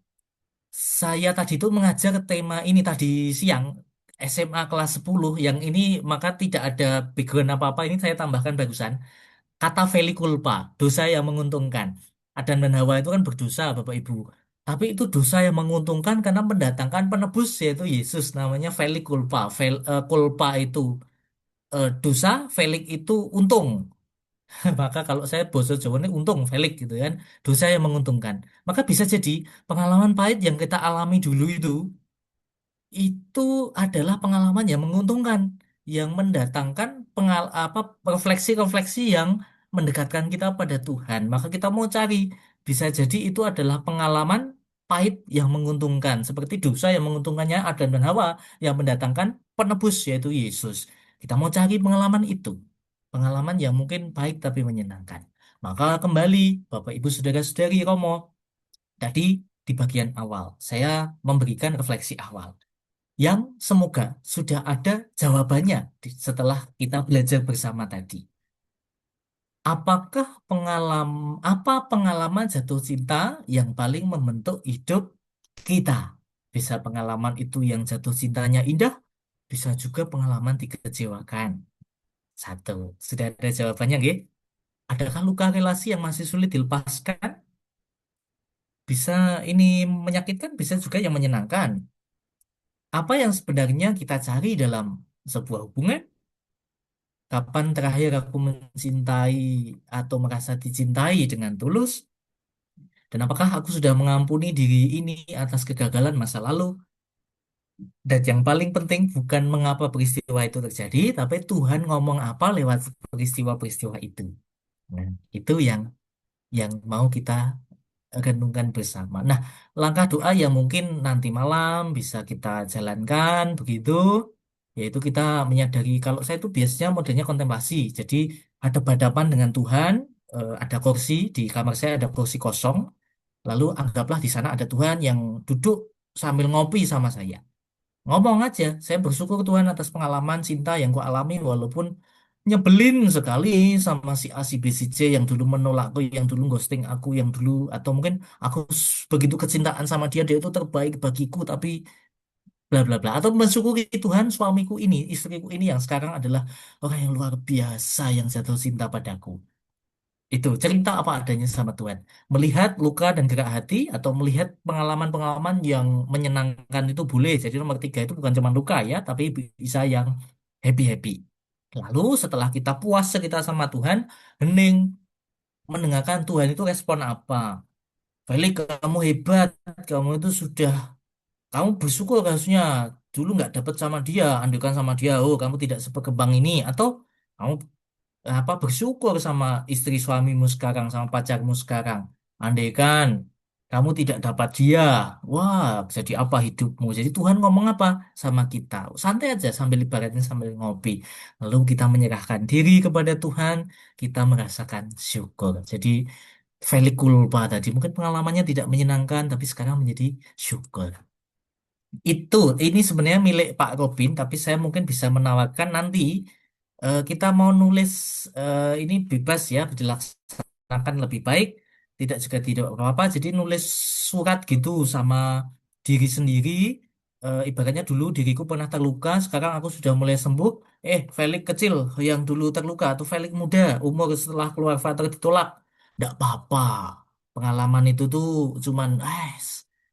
S9: Saya tadi itu mengajar tema ini tadi siang SMA kelas 10 yang ini maka tidak ada background apa-apa ini saya tambahkan bagusan. Kata veli culpa, dosa yang menguntungkan. Adam dan Hawa itu kan berdosa, Bapak Ibu. Tapi itu dosa yang menguntungkan karena mendatangkan penebus yaitu Yesus namanya veli culpa. Culpa itu dosa, velik itu untung. Maka kalau saya bahasa Jawa ini untung Felix gitu kan, dosa yang menguntungkan. Maka bisa jadi pengalaman pahit yang kita alami dulu itu adalah pengalaman yang menguntungkan, yang mendatangkan refleksi-refleksi yang mendekatkan kita pada Tuhan. Maka kita mau cari, bisa jadi itu adalah pengalaman pahit yang menguntungkan, seperti dosa yang menguntungkannya Adam dan Hawa, yang mendatangkan penebus yaitu Yesus. Kita mau cari pengalaman itu, pengalaman yang mungkin pahit tapi menyenangkan. Maka kembali, Bapak Ibu Saudara-saudari Romo, tadi di bagian awal saya memberikan refleksi awal yang semoga sudah ada jawabannya setelah kita belajar bersama tadi. Apa pengalaman jatuh cinta yang paling membentuk hidup kita? Bisa pengalaman itu yang jatuh cintanya indah, bisa juga pengalaman dikecewakan. Satu, sudah ada jawabannya, nggih? Adakah luka relasi yang masih sulit dilepaskan? Bisa ini menyakitkan, bisa juga yang menyenangkan. Apa yang sebenarnya kita cari dalam sebuah hubungan? Kapan terakhir aku mencintai atau merasa dicintai dengan tulus? Dan apakah aku sudah mengampuni diri ini atas kegagalan masa lalu? Dan yang paling penting bukan mengapa peristiwa itu terjadi, tapi Tuhan ngomong apa lewat peristiwa-peristiwa itu. Nah, itu yang mau kita renungkan bersama. Nah, langkah doa yang mungkin nanti malam bisa kita jalankan begitu, yaitu kita menyadari kalau saya itu biasanya modelnya kontemplasi. Jadi hadap-hadapan dengan Tuhan, ada kursi di kamar saya ada kursi kosong, lalu anggaplah di sana ada Tuhan yang duduk sambil ngopi sama saya. Ngomong aja, saya bersyukur Tuhan atas pengalaman cinta yang ku alami walaupun nyebelin sekali sama si A, si B, si C yang dulu menolakku, yang dulu ghosting aku, yang dulu atau mungkin aku begitu kecintaan sama dia, dia itu terbaik bagiku tapi bla bla bla. Atau mensyukuri Tuhan suamiku ini, istriku ini yang sekarang adalah orang yang luar biasa yang jatuh cinta padaku. Itu cerita apa adanya sama Tuhan. Melihat luka dan gerak hati atau melihat pengalaman-pengalaman yang menyenangkan itu boleh. Jadi nomor tiga itu bukan cuma luka ya, tapi bisa yang happy-happy. Lalu setelah kita puas cerita sama Tuhan, hening mendengarkan Tuhan itu respon apa. Felix, kamu hebat, kamu itu sudah, kamu bersyukur harusnya dulu nggak dapat sama dia, andukan sama dia, oh kamu tidak seberkembang ini, atau kamu bersyukur sama istri suamimu sekarang sama pacarmu sekarang. Andai kan kamu tidak dapat dia, wah jadi apa hidupmu? Jadi Tuhan ngomong apa sama kita? Santai aja sambil ibaratnya sambil ngopi. Lalu kita menyerahkan diri kepada Tuhan, kita merasakan syukur. Jadi Veli culpa tadi mungkin pengalamannya tidak menyenangkan, tapi sekarang menjadi syukur. Itu, ini sebenarnya milik Pak Robin, tapi saya mungkin bisa menawarkan nanti kita mau nulis ini bebas ya, dilaksanakan lebih baik, tidak juga tidak apa-apa. Jadi nulis surat gitu sama diri sendiri, ibaratnya dulu diriku pernah terluka, sekarang aku sudah mulai sembuh. Felix kecil yang dulu terluka atau Felix muda, umur setelah keluar Father ditolak, tidak apa-apa. Pengalaman itu tuh cuman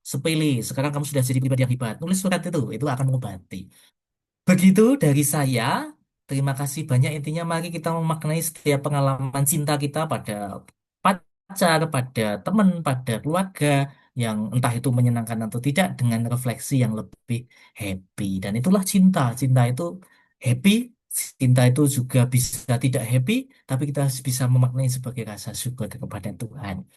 S9: sepele. Sekarang kamu sudah jadi pribadi yang hebat. Nulis surat itu akan mengobati. Begitu dari saya. Terima kasih banyak. Intinya mari kita memaknai setiap pengalaman cinta kita pada pacar, pada teman, pada keluarga yang entah itu menyenangkan atau tidak dengan refleksi yang lebih happy. Dan itulah cinta. Cinta itu happy. Cinta itu juga bisa tidak happy, tapi kita bisa memaknai sebagai rasa syukur kepada Tuhan.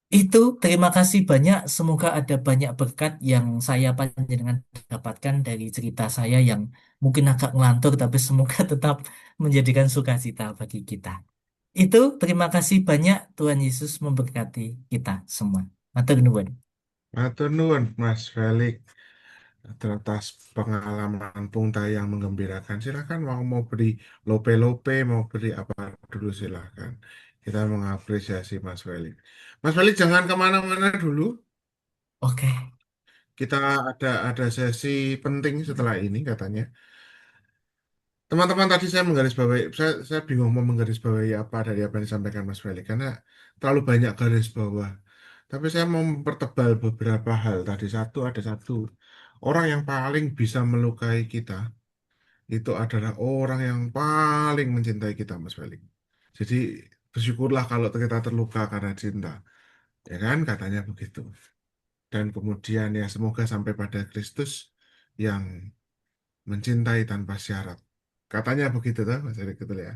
S9: Itu, terima kasih banyak. Semoga ada banyak berkat yang saya panjenengan dapatkan dari cerita saya yang mungkin agak ngelantur, tapi semoga tetap menjadikan sukacita bagi kita. Itu, terima kasih banyak. Tuhan Yesus memberkati kita semua. Matur nuwun.
S1: Matur nuwun, Mas Felix. Atas pengalaman Pungta yang menggembirakan. Silakan mau beri lope-lope, mau beri apa dulu silakan. Kita mengapresiasi Mas Felix. Mas Felix jangan kemana-mana dulu.
S9: Oke.
S1: Kita ada sesi penting setelah ini katanya. Teman-teman tadi saya menggarisbawahi, saya bingung mau menggarisbawahi apa dari apa yang disampaikan Mas Felix karena terlalu banyak garis bawah. Tapi saya mau mempertebal beberapa hal. Tadi ada satu orang yang paling bisa melukai kita itu adalah orang yang paling mencintai kita, Mas Felix. Jadi bersyukurlah kalau kita terluka karena cinta. Ya kan, katanya begitu. Dan kemudian ya semoga sampai pada Kristus yang mencintai tanpa syarat. Katanya begitu tuh, Mas Erik, betul ya.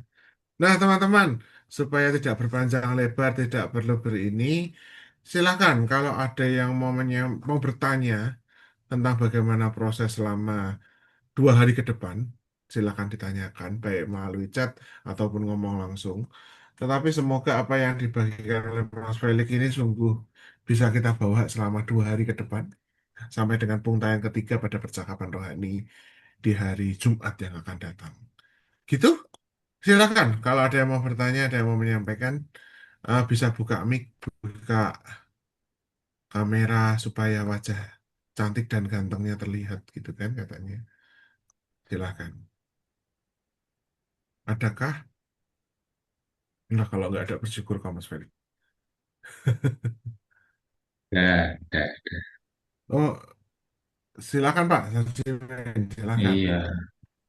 S1: Nah, teman-teman, supaya tidak berpanjang lebar, tidak perlu berini, silakan kalau ada yang mau bertanya tentang bagaimana proses selama 2 hari ke depan, silakan ditanyakan, baik melalui chat ataupun ngomong langsung. Tetapi semoga apa yang dibagikan oleh Mas Felix ini sungguh bisa kita bawa selama 2 hari ke depan, sampai dengan pungkayan ketiga pada percakapan rohani di hari Jumat yang akan datang. Gitu? Silakan, kalau ada yang mau bertanya, ada yang mau menyampaikan, bisa buka mic, buka kamera supaya wajah cantik dan gantengnya terlihat gitu kan katanya. Silakan. Adakah? Nah, kalau nggak ada bersyukur kamu Mas Ferry.
S11: Ada.
S1: Oh, silakan Pak. Silakan.
S11: Iya,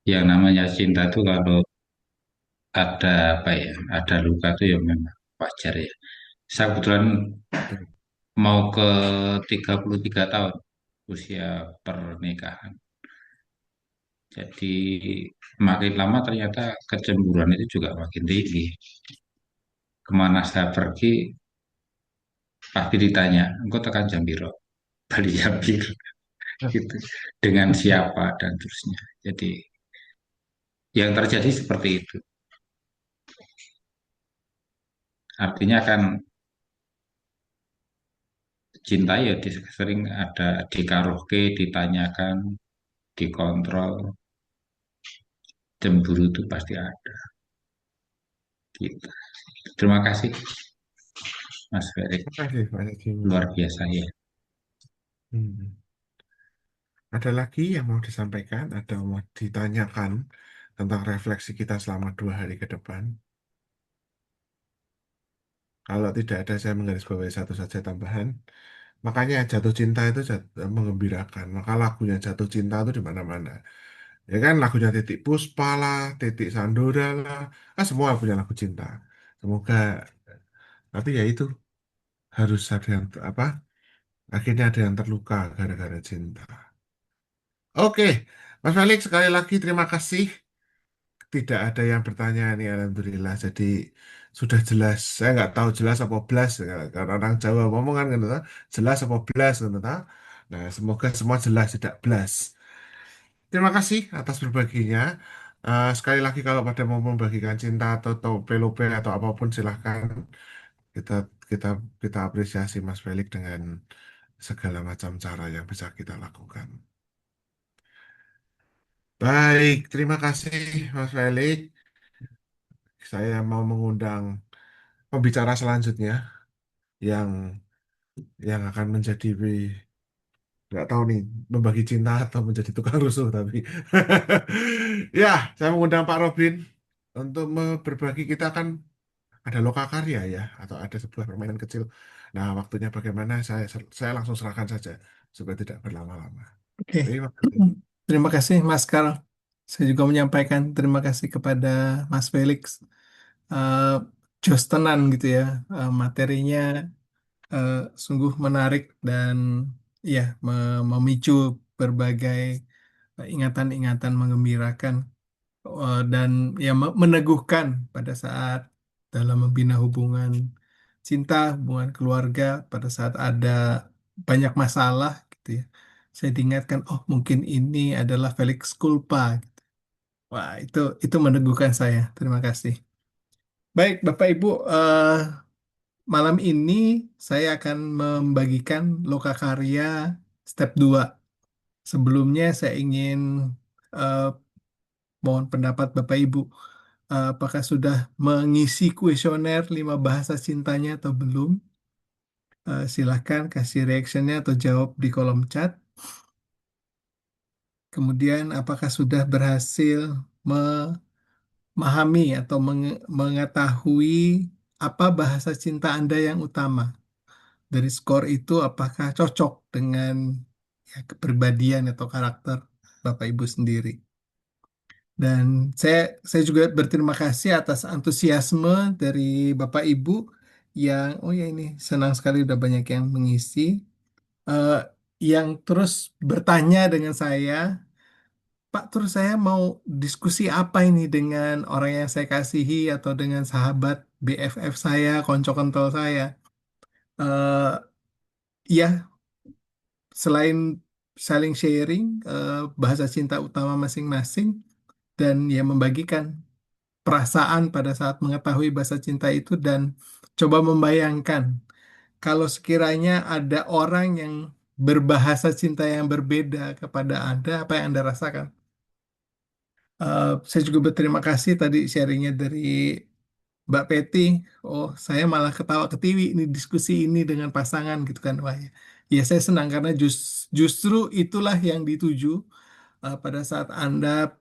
S11: yang namanya cinta itu kalau ada apa ya, ada luka tuh ya memang wajar ya. Saya kebetulan mau ke 33 tahun usia pernikahan. Jadi makin lama ternyata kecemburuan itu juga makin tinggi. Kemana saya pergi, pasti ditanya, engkau tekan jam piro? Bali jam piro? Gitu. Dengan siapa dan terusnya. Jadi yang terjadi seperti itu. Artinya kan cinta ya sering ada dikarohke, ditanyakan, dikontrol, cemburu itu pasti ada. Gitu. Terima kasih Mas Ferry,
S1: Terima kasih Pak Haji.
S11: luar biasa ya.
S1: Hmm. Ada lagi yang mau disampaikan? Ada yang mau ditanyakan tentang refleksi kita selama 2 hari ke depan? Kalau tidak ada, saya menggarisbawahi satu saja tambahan. Makanya jatuh cinta itu menggembirakan. Maka lagunya jatuh cinta itu di mana-mana. Ya kan lagunya Titik Puspa lah, Titik Sandora lah, semua punya lagu cinta. Semoga, tapi ya itu harus ada yang apa? Akhirnya ada yang terluka gara-gara cinta. Oke, Mas Felix sekali lagi terima kasih. Tidak ada yang bertanya nih, alhamdulillah. Jadi sudah jelas. Saya nggak tahu jelas apa blas karena orang Jawa ngomong kan gitu, toh. Jelas apa blas gitu, toh. Nah, semoga semua jelas tidak blas. Terima kasih atas berbaginya. Sekali lagi kalau pada mau membagikan cinta atau pelope atau apapun silahkan kita kita kita apresiasi Mas Felix dengan segala macam cara yang bisa kita lakukan. Baik, terima kasih Mas Felix. Saya mau mengundang pembicara selanjutnya yang akan menjadi nggak tahu nih membagi cinta atau menjadi tukang rusuh tapi ya saya mengundang Pak Robin untuk berbagi. Kita kan ada lokakarya ya atau ada sebuah permainan kecil. Nah, waktunya bagaimana saya langsung serahkan saja supaya tidak berlama-lama.
S4: Oke.
S1: Terima kasih.
S4: Terima kasih Mas Karl. Saya juga menyampaikan terima kasih kepada Mas Felix. Eh Jos tenan gitu ya. Materinya eh, sungguh menarik dan ya memicu berbagai ingatan-ingatan menggembirakan. Dan ya meneguhkan pada saat dalam membina hubungan cinta, hubungan keluarga, pada saat ada banyak masalah gitu ya. Saya diingatkan, oh mungkin ini adalah Felix Culpa. Wah, itu meneguhkan saya. Terima kasih. Baik, Bapak Ibu, malam ini saya akan membagikan lokakarya step 2. Sebelumnya saya ingin eh, mohon pendapat Bapak Ibu. Apakah sudah mengisi kuesioner 5 bahasa cintanya atau belum? Silahkan kasih reactionnya atau jawab di kolom chat. Kemudian apakah sudah berhasil memahami atau mengetahui apa bahasa cinta Anda yang utama? Dari skor itu apakah cocok dengan ya, kepribadian atau karakter Bapak Ibu sendiri? Dan saya juga berterima kasih atas antusiasme dari Bapak Ibu yang, oh ya ini senang sekali udah banyak yang mengisi, eh, yang terus bertanya dengan saya, Pak, terus saya mau diskusi apa ini dengan orang yang saya kasihi atau dengan sahabat BFF saya, konco kental saya. Eh, ya, selain saling sharing bahasa cinta utama masing-masing dan ya membagikan perasaan pada saat mengetahui bahasa cinta itu dan coba membayangkan kalau sekiranya ada orang yang berbahasa cinta yang berbeda kepada Anda, apa yang Anda rasakan? Saya juga berterima kasih tadi sharingnya dari Mbak Peti. Oh, saya malah ketawa ketiwi ini diskusi ini dengan pasangan gitu kan. Wah, ya, ya saya senang karena justru itulah yang dituju pada saat Anda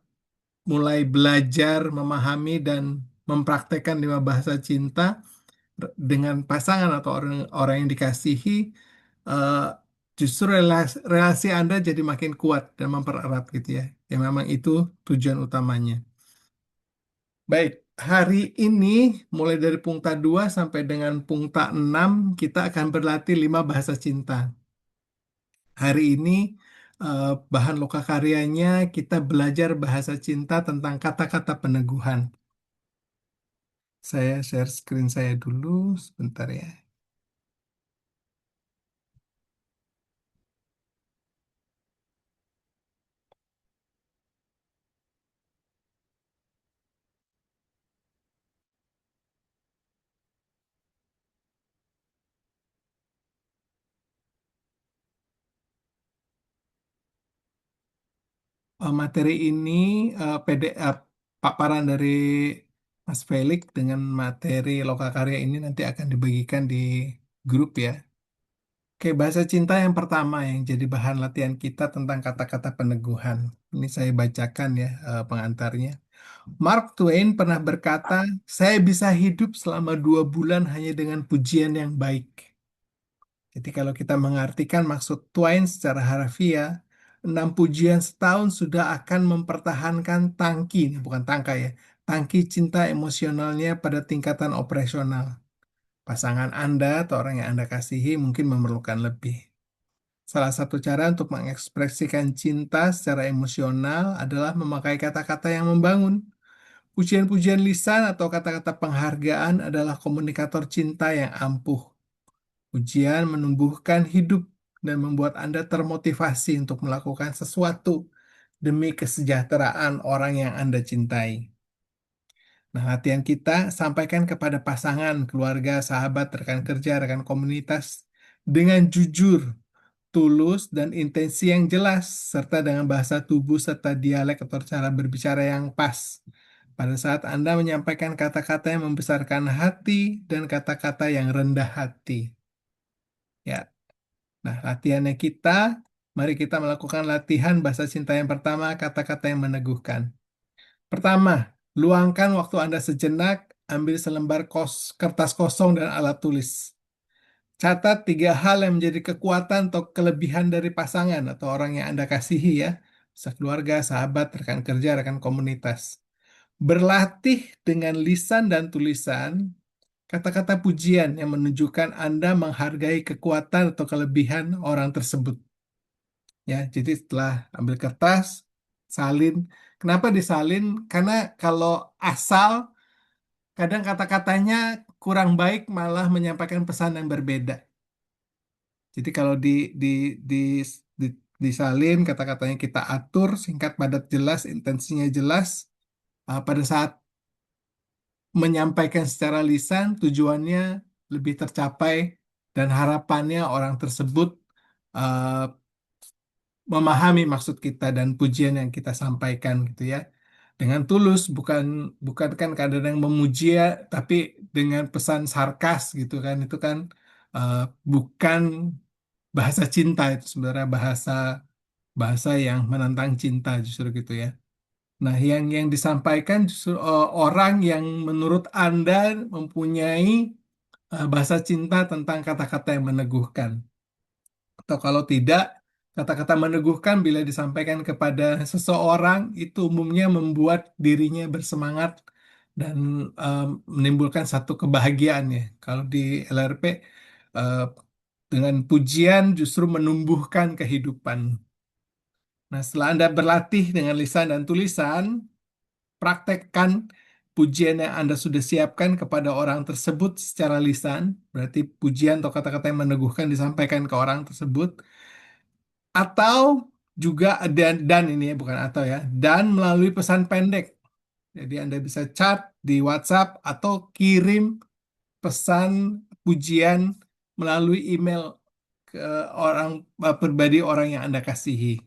S4: mulai belajar memahami dan mempraktekkan 5 bahasa cinta dengan pasangan atau orang yang dikasihi, eh, justru relasi Anda jadi makin kuat dan mempererat gitu ya. Ya memang itu tujuan utamanya. Baik, hari ini mulai dari Pungta 2 sampai dengan Pungta 6 kita akan berlatih 5 bahasa cinta. Hari ini bahan lokakaryanya kita belajar bahasa cinta tentang kata-kata peneguhan. Saya share screen saya dulu sebentar ya. Materi ini PDF paparan dari Mas Felix dengan materi lokakarya ini nanti akan dibagikan di grup ya. Oke, bahasa cinta yang pertama yang jadi bahan latihan kita tentang kata-kata peneguhan. Ini saya bacakan ya pengantarnya. Mark Twain pernah berkata, saya bisa hidup selama 2 bulan hanya dengan pujian yang baik. Jadi kalau kita mengartikan maksud Twain secara harfiah, 6 pujian setahun sudah akan mempertahankan tangki, ini bukan tangka ya, tangki cinta emosionalnya pada tingkatan operasional. Pasangan Anda atau orang yang Anda kasihi mungkin memerlukan lebih. Salah satu cara untuk mengekspresikan cinta secara emosional adalah memakai kata-kata yang membangun. Pujian-pujian lisan atau kata-kata penghargaan adalah komunikator cinta yang ampuh. Ujian menumbuhkan hidup dan membuat Anda termotivasi untuk melakukan sesuatu demi kesejahteraan orang yang Anda cintai. Nah, latihan kita sampaikan kepada pasangan, keluarga, sahabat, rekan kerja, rekan komunitas dengan jujur, tulus, dan intensi yang jelas, serta dengan bahasa tubuh serta dialek atau cara berbicara yang pas. Pada saat Anda menyampaikan kata-kata yang membesarkan hati dan kata-kata yang rendah hati. Ya, nah, latihannya kita, mari kita melakukan latihan bahasa cinta yang pertama, kata-kata yang meneguhkan. Pertama, luangkan waktu Anda sejenak, ambil selembar kertas kosong dan alat tulis. Catat 3 hal yang menjadi kekuatan atau kelebihan dari pasangan atau orang yang Anda kasihi ya. Sekeluarga, sahabat, rekan kerja, rekan komunitas. Berlatih dengan lisan dan tulisan kata-kata pujian yang menunjukkan Anda menghargai kekuatan atau kelebihan orang tersebut. Ya, jadi setelah ambil kertas, salin. Kenapa disalin? Karena kalau asal, kadang kata-katanya kurang baik malah menyampaikan pesan yang berbeda. Jadi kalau di, di disalin, kata-katanya kita atur, singkat, padat, jelas, intensinya jelas. Pada saat menyampaikan secara lisan, tujuannya lebih tercapai dan harapannya orang tersebut uh, memahami maksud kita dan pujian yang kita sampaikan gitu ya. Dengan tulus, bukan bukan kan kadang-kadang memuji ya, tapi dengan pesan sarkas gitu kan. Itu kan uh, bukan bahasa cinta, itu sebenarnya bahasa bahasa yang menantang cinta justru gitu ya. Nah, yang disampaikan justru orang yang menurut Anda mempunyai bahasa cinta tentang kata-kata yang meneguhkan. Atau kalau tidak, Kata-kata meneguhkan bila disampaikan kepada seseorang itu umumnya membuat dirinya bersemangat dan menimbulkan satu kebahagiaan ya. Kalau di LRP eh, dengan pujian justru menumbuhkan kehidupan. Nah, setelah Anda berlatih dengan lisan dan tulisan, praktekkan pujian yang Anda sudah siapkan kepada orang tersebut secara lisan, berarti pujian atau kata-kata yang meneguhkan disampaikan ke orang tersebut, atau juga dan ini ya, bukan atau ya, dan melalui pesan pendek. Jadi Anda bisa chat di WhatsApp atau kirim pesan pujian melalui email ke orang pribadi orang yang Anda kasihi.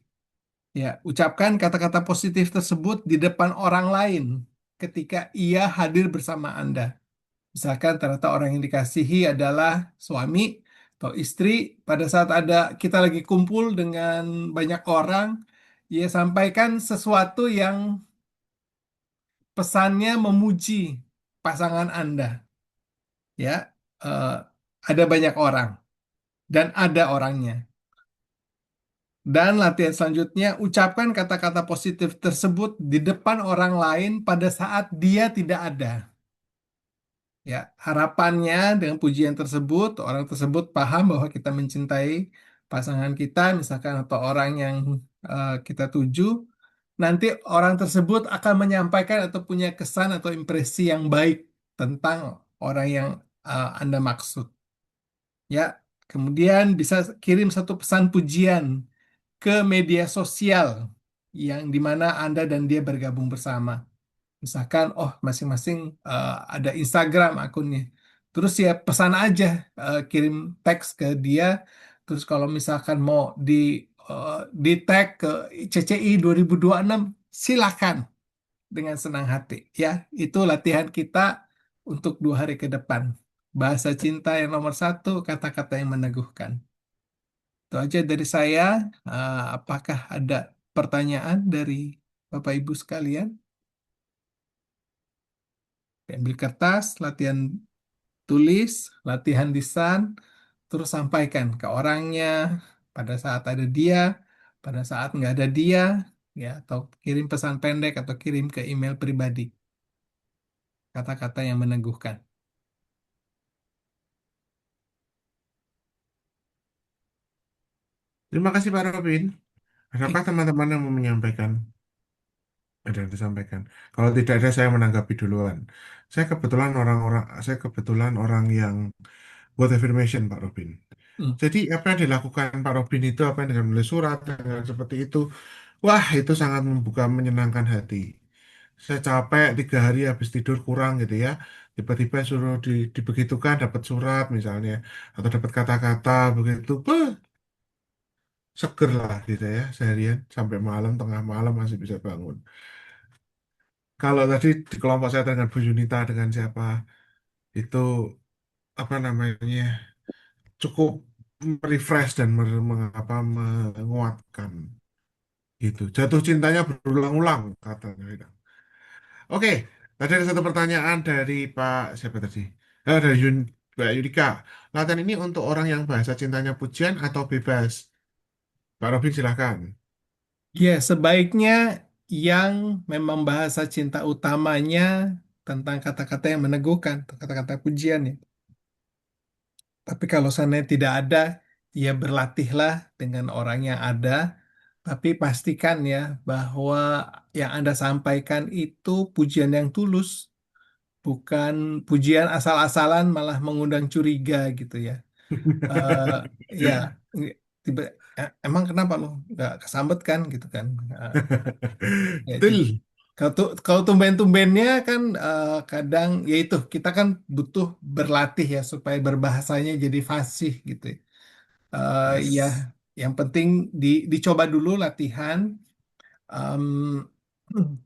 S4: Ya, ucapkan kata-kata positif tersebut di depan orang lain ketika ia hadir bersama Anda. Misalkan ternyata orang yang dikasihi adalah suami atau istri, pada saat kita lagi kumpul dengan banyak orang, ia sampaikan sesuatu yang pesannya memuji pasangan Anda. Ya, eh, ada banyak orang dan ada orangnya. Dan latihan selanjutnya, ucapkan kata-kata positif tersebut di depan orang lain pada saat dia tidak ada. Ya, harapannya dengan pujian tersebut, orang tersebut paham bahwa kita mencintai pasangan kita, misalkan atau orang yang kita tuju. Nanti orang tersebut akan menyampaikan atau punya kesan atau impresi yang baik tentang orang yang Anda maksud. Ya, kemudian bisa kirim satu pesan pujian ke media sosial yang dimana Anda dan dia bergabung bersama. Misalkan, oh masing-masing ada Instagram akunnya. Terus ya pesan aja, kirim teks ke dia. Terus kalau misalkan mau di tag ke CCI 2026, silakan dengan senang hati. Ya, itu latihan kita untuk 2 hari ke depan. Bahasa cinta yang nomor 1, kata-kata yang meneguhkan. Itu aja dari saya. Apakah ada pertanyaan dari Bapak Ibu sekalian? Ambil kertas, latihan tulis, latihan lisan, terus sampaikan ke orangnya pada saat ada dia, pada saat nggak ada dia, ya, atau kirim pesan pendek atau kirim ke email pribadi. Kata-kata yang meneguhkan.
S1: Terima kasih Pak Robin. Adakah teman-teman yang mau menyampaikan? Ada yang disampaikan. Kalau tidak ada, saya menanggapi duluan. Saya kebetulan orang yang buat affirmation, Pak Robin.
S4: Hmm.
S1: Jadi apa yang dilakukan Pak Robin itu, apa yang dengan menulis surat, dengan seperti itu, wah itu sangat membuka, menyenangkan hati. Saya capek 3 hari habis tidur kurang gitu ya. Tiba-tiba suruh dibegitukan, dapat surat misalnya, atau dapat kata-kata begitu, seger lah gitu ya, seharian sampai malam, tengah malam masih bisa bangun. Kalau tadi di kelompok saya dengan Bu Yunita dengan siapa itu apa namanya cukup refresh dan menguatkan gitu. Jatuh cintanya berulang-ulang katanya. Oke, tadi ada satu pertanyaan dari Pak siapa tadi? Dari Mbak Yudika. Latihan ini untuk orang yang bahasa cintanya pujian atau bebas? Pak Robin silahkan.
S4: Ya, sebaiknya yang memang bahasa cinta utamanya tentang kata-kata yang meneguhkan, atau kata-kata pujian ya. Tapi kalau sana tidak ada, ya berlatihlah dengan orang yang ada. Tapi pastikan ya bahwa yang Anda sampaikan itu pujian yang tulus, bukan pujian asal-asalan malah mengundang curiga gitu ya. Eh, ya, tiba, emang kenapa lo nggak kesambet kan gitu kan? Ya, jadi
S1: Betul.
S4: kalau tumben-tumbennya kan kadang ya itu kita kan butuh berlatih ya supaya berbahasanya jadi fasih gitu. Ya,
S1: Yes.
S4: yang penting dicoba dulu latihan. Em,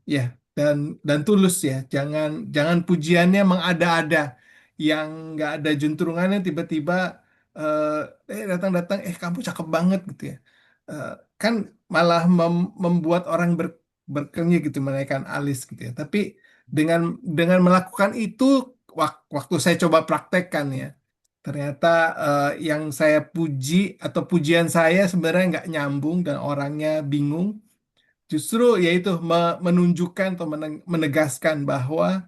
S4: ya, dan tulus ya. Jangan jangan pujiannya mengada-ada yang nggak ada juntrungannya tiba-tiba datang-datang kamu cakep banget gitu ya. Eh, kan malah membuat orang berkenyih gitu menaikkan alis gitu ya. Tapi dengan melakukan itu waktu saya coba praktekkan ya, Ternyata yang saya puji atau pujian saya sebenarnya nggak nyambung dan orangnya bingung. Justru yaitu menunjukkan atau menegaskan bahwa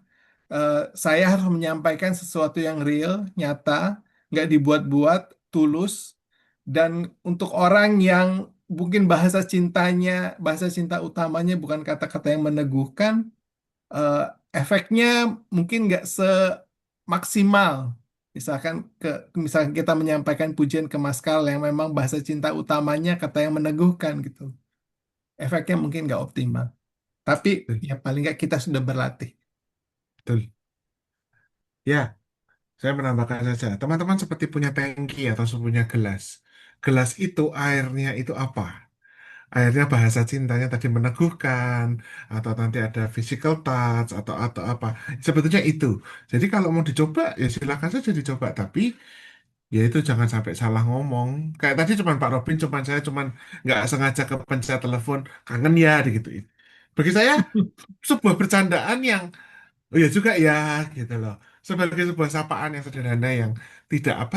S4: eh, saya harus menyampaikan sesuatu yang real, nyata, nggak dibuat-buat, tulus, dan untuk orang yang mungkin bahasa cinta utamanya bukan kata-kata yang meneguhkan, eh, efeknya mungkin nggak semaksimal. Misalkan misalkan kita menyampaikan pujian ke Maskal yang memang bahasa cinta utamanya kata yang meneguhkan gitu. Efeknya mungkin nggak optimal. Tapi
S1: Betul.
S4: ya paling nggak kita sudah berlatih.
S1: Betul. Ya, saya menambahkan saja. Teman-teman seperti punya tangki atau punya gelas. Gelas itu airnya itu apa? Akhirnya bahasa cintanya tadi meneguhkan, atau nanti ada physical touch, atau apa. Sebetulnya itu. Jadi kalau mau dicoba, ya silakan saja dicoba. Tapi ya itu jangan sampai salah ngomong. Kayak tadi cuman Pak Robin, saya cuman nggak sengaja kepencet telepon, kangen ya, digituin. Bagi saya, sebuah bercandaan yang, oh ya juga ya, gitu loh. Sebagai sebuah sapaan yang sederhana yang tidak apa,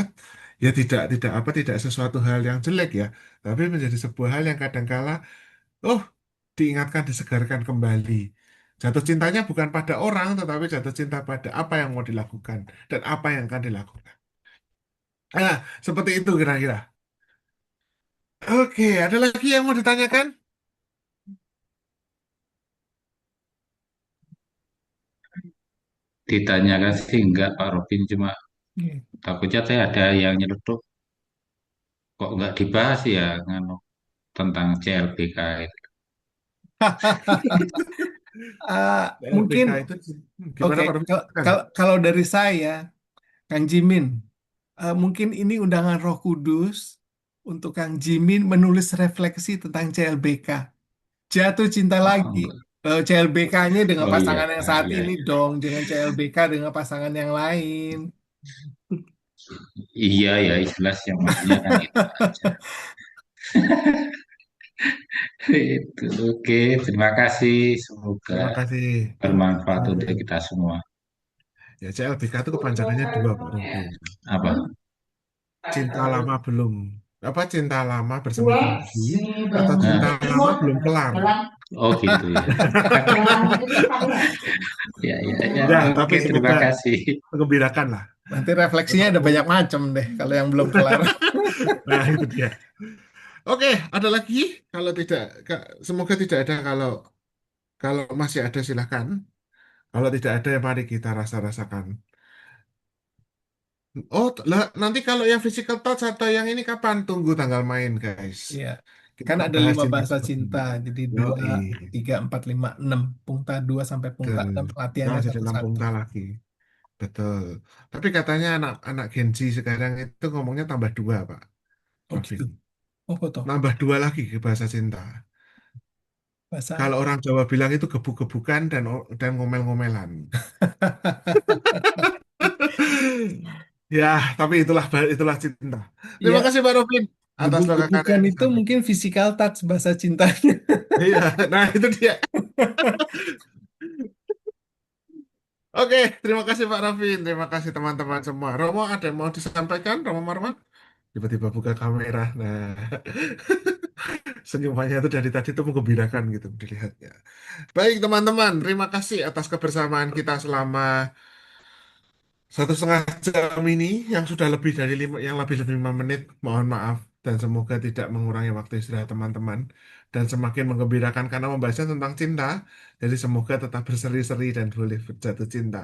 S1: ya tidak sesuatu hal yang jelek ya. Tapi menjadi sebuah hal yang kadangkala oh, diingatkan, disegarkan kembali. Jatuh cintanya bukan pada orang, tetapi jatuh cinta pada apa yang mau dilakukan dan apa yang akan dilakukan. Nah, seperti itu kira-kira. Oke, ada lagi yang mau ditanyakan?
S11: Ditanyakan sih enggak Pak Robin, cuma
S4: Iya.
S11: takutnya saya ada yang nyeletuk, kok nggak dibahas ya nganu, tentang CLBK itu.
S4: Ah, mungkin
S1: LPK itu gimana
S4: oke.
S1: Pak Romi? Kan?
S4: Kalau dari saya, Kang Jimin, mungkin ini undangan Roh Kudus untuk Kang Jimin menulis refleksi tentang CLBK. Jatuh cinta
S11: Oh,
S4: lagi.
S11: enggak.
S4: CLBK-nya dengan
S11: Oh iya,
S4: pasangan yang saat
S11: iya,
S4: ini
S11: iya.
S4: dong, jangan CLBK dengan pasangan yang lain.
S11: Iya ya, jelas yang maksudnya kan itu aja. Itu oke, terima kasih. Semoga
S1: Terima kasih.
S11: bermanfaat untuk
S1: Hmm.
S11: kita semua.
S1: Ya, CLBK itu kepanjangannya dua Pak Robin.
S11: Apa?
S1: Cinta lama belum, apa cinta lama bersama kembali, atau cinta
S11: Nah,
S1: lama belum kelar.
S11: oh gitu ya. Ya, ya, ya.
S1: Ya, tapi
S11: Oke, terima
S1: semoga
S11: kasih.
S1: mengembirakan lah.
S4: Nanti refleksinya ada banyak macam deh kalau yang belum kelar.
S1: Nah, itu dia. Oke, ada lagi? Kalau tidak, semoga tidak ada. Kalau kalau masih ada silahkan. Kalau tidak ada, ya mari kita rasa-rasakan. Oh, lah, nanti kalau yang physical touch atau yang ini kapan? Tunggu tanggal main, guys.
S4: Iya,
S1: Kita
S4: kan ada
S1: bahas
S4: 5
S1: cinta
S4: bahasa
S1: seperti
S4: cinta,
S1: ini.
S4: jadi 2,
S1: Yoi.
S4: 3, 4, 5, 6. Pungta 2 sampai pungta
S1: Betul.
S4: 6
S1: Nah,
S4: latihannya
S1: jadi
S4: satu-satu.
S1: Lampungta lagi. Betul. Tapi katanya anak-anak Gen Z sekarang itu ngomongnya tambah dua, Pak
S4: Oh
S1: Raffi.
S4: gitu. Oh foto.
S1: Nambah dua lagi ke bahasa cinta.
S4: Bahasa.
S1: Kalau orang Jawa bilang itu gebuk-gebukan dan ngomel-ngomelan. Ya, tapi itulah cinta. Terima
S4: Ya,
S1: kasih Pak Rofin atas lokakannya
S4: gebuk-gebukan
S1: yang
S4: itu mungkin
S1: disampaikan.
S4: physical touch bahasa cintanya.
S1: Iya, nah itu dia. Oke, terima kasih Pak Rafin. Terima kasih teman-teman semua. Romo, ada yang mau disampaikan, Romo Marwan? Tiba-tiba buka kamera. Nah, senyumannya itu dari tadi itu menggembirakan gitu dilihatnya. Baik teman-teman, terima kasih atas kebersamaan kita selama 1,5 jam ini yang sudah lebih dari yang lebih dari 5 menit. Mohon maaf dan semoga tidak mengurangi waktu istirahat teman-teman dan semakin menggembirakan karena membahasnya tentang cinta. Jadi semoga tetap berseri-seri dan boleh jatuh cinta.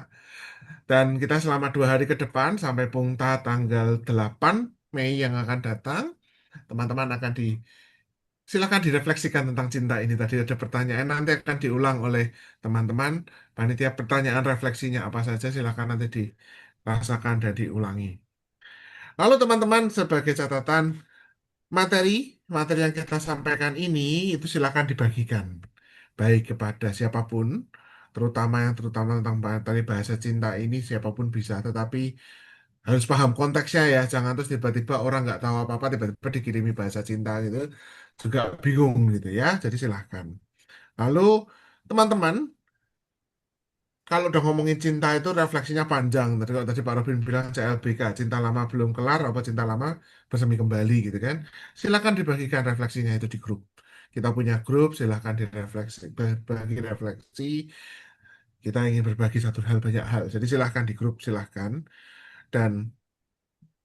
S1: Dan kita selama 2 hari ke depan sampai Pungta tanggal 8 Mei yang akan datang, teman-teman akan silakan direfleksikan tentang cinta ini. Tadi ada pertanyaan, nanti akan diulang oleh teman-teman. Panitia pertanyaan refleksinya apa saja, silakan nanti dirasakan dan diulangi. Lalu teman-teman sebagai catatan, materi materi yang kita sampaikan ini itu silakan dibagikan baik kepada siapapun, terutama tentang materi bahasa cinta ini siapapun bisa, tetapi harus paham konteksnya ya, jangan terus tiba-tiba orang nggak tahu apa-apa tiba-tiba dikirimi bahasa cinta gitu, juga bingung gitu ya. Jadi silahkan. Lalu teman-teman kalau udah ngomongin cinta itu refleksinya panjang. Tadi kalau tadi Pak Robin bilang CLBK, cinta lama belum kelar, apa cinta lama bersemi kembali gitu kan. Silakan dibagikan refleksinya itu di grup. Kita punya grup, silakan direfleksi, bagi refleksi. Kita ingin berbagi satu hal banyak hal. Jadi silakan di grup, silakan. Dan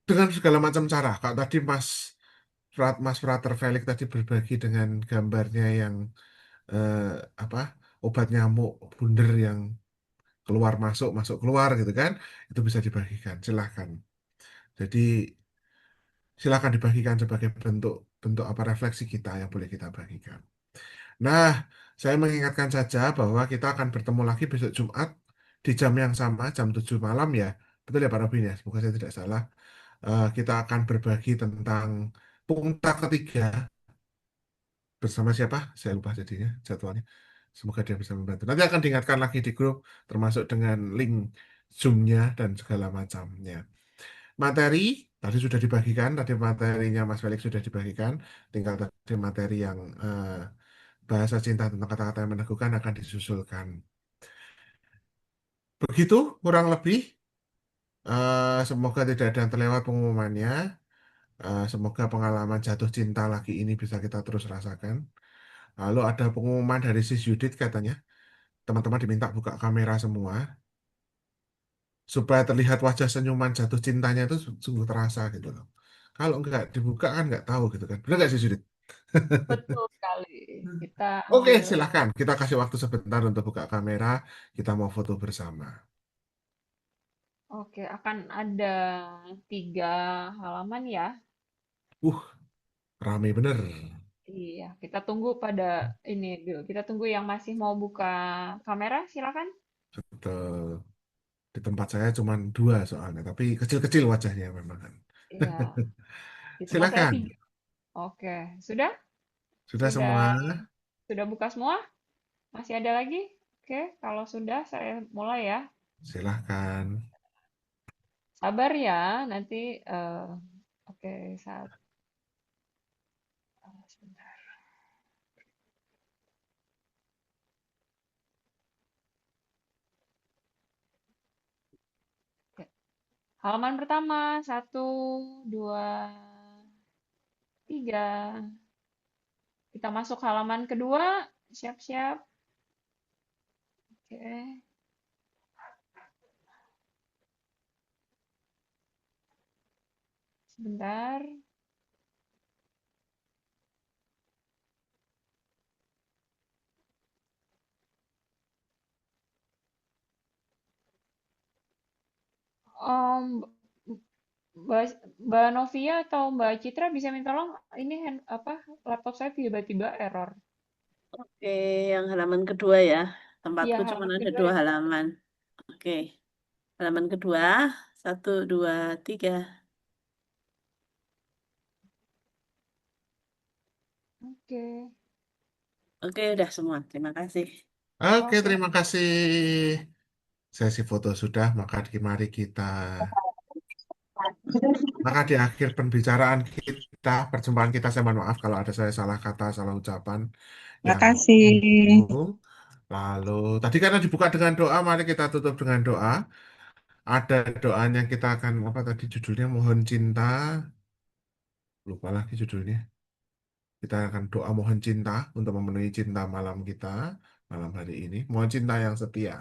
S1: dengan segala macam cara. Kalau tadi Mas Frater Felix tadi berbagi dengan gambarnya yang eh, apa obat nyamuk bundar yang keluar masuk masuk keluar gitu kan, itu bisa dibagikan, silahkan. Jadi silahkan dibagikan sebagai bentuk bentuk apa refleksi kita yang boleh kita bagikan. Nah, saya mengingatkan saja bahwa kita akan bertemu lagi besok Jumat di jam yang sama, jam 7 malam ya. Betul ya Pak Robin ya, semoga saya tidak salah. Kita akan berbagi tentang punta ketiga bersama siapa? Saya lupa jadinya jadwalnya. Semoga dia bisa membantu. Nanti akan diingatkan lagi di grup, termasuk dengan link Zoom-nya dan segala macamnya. Materi tadi sudah dibagikan, tadi materinya Mas Felix sudah dibagikan. Tinggal tadi materi yang bahasa cinta tentang kata-kata yang meneguhkan akan disusulkan. Begitu kurang lebih. Semoga tidak ada yang terlewat pengumumannya. Semoga pengalaman jatuh cinta lagi ini bisa kita terus rasakan. Lalu ada pengumuman dari Sis Yudit katanya, teman-teman diminta buka kamera semua supaya terlihat wajah senyuman jatuh cintanya itu sungguh terasa gitu loh. Kalau nggak dibuka kan nggak tahu gitu kan. Benar nggak Sis Yudit?
S12: Betul sekali. Kita
S1: Oke,
S12: ambil,
S1: silahkan. Kita kasih waktu sebentar untuk buka kamera. Kita mau foto bersama.
S12: oke, akan ada 3 halaman ya.
S1: Uh, rame bener.
S12: Iya, kita tunggu pada ini dulu. Kita tunggu yang masih mau buka kamera, silakan.
S1: Betul. Di tempat saya cuma 2 soalnya, tapi kecil-kecil wajahnya memang kan.
S12: Iya, di tempat saya
S1: Silakan.
S12: 3. Oke, sudah?
S1: Sudah
S12: Sudah
S1: semua?
S12: sudah buka semua? Masih ada lagi? Oke, kalau sudah saya mulai ya.
S1: Silahkan.
S12: Sabar ya, nanti oke, sebentar. Oke. Halaman pertama, 1, 2, 3. Kita masuk halaman kedua, siap-siap. Oke. Sebentar. Om, Mbak Novia atau Mbak Citra bisa minta tolong ini laptop saya tiba-tiba error.
S13: Oke, yang halaman kedua ya.
S12: Iya,
S13: Tempatku cuma
S12: halaman
S13: ada
S12: kedua
S13: 2
S12: ya.
S13: halaman. Oke, halaman kedua, 1, 2, 3.
S12: Oke.
S13: Oke, udah semua. Terima kasih.
S1: Oke,
S12: Oke.
S1: terima kasih. Sesi foto sudah, maka mari kita. Maka di akhir pembicaraan kita, perjumpaan kita, saya mohon maaf kalau ada saya salah kata, salah ucapan
S6: Terima
S1: yang
S6: kasih.
S1: menyinggung. Lalu, tadi karena dibuka dengan doa, mari kita tutup dengan doa. Ada doanya kita akan, apa tadi judulnya, mohon cinta. Lupa lagi judulnya. Kita akan doa mohon cinta untuk memenuhi cinta malam kita, malam hari ini. Mohon cinta yang setia.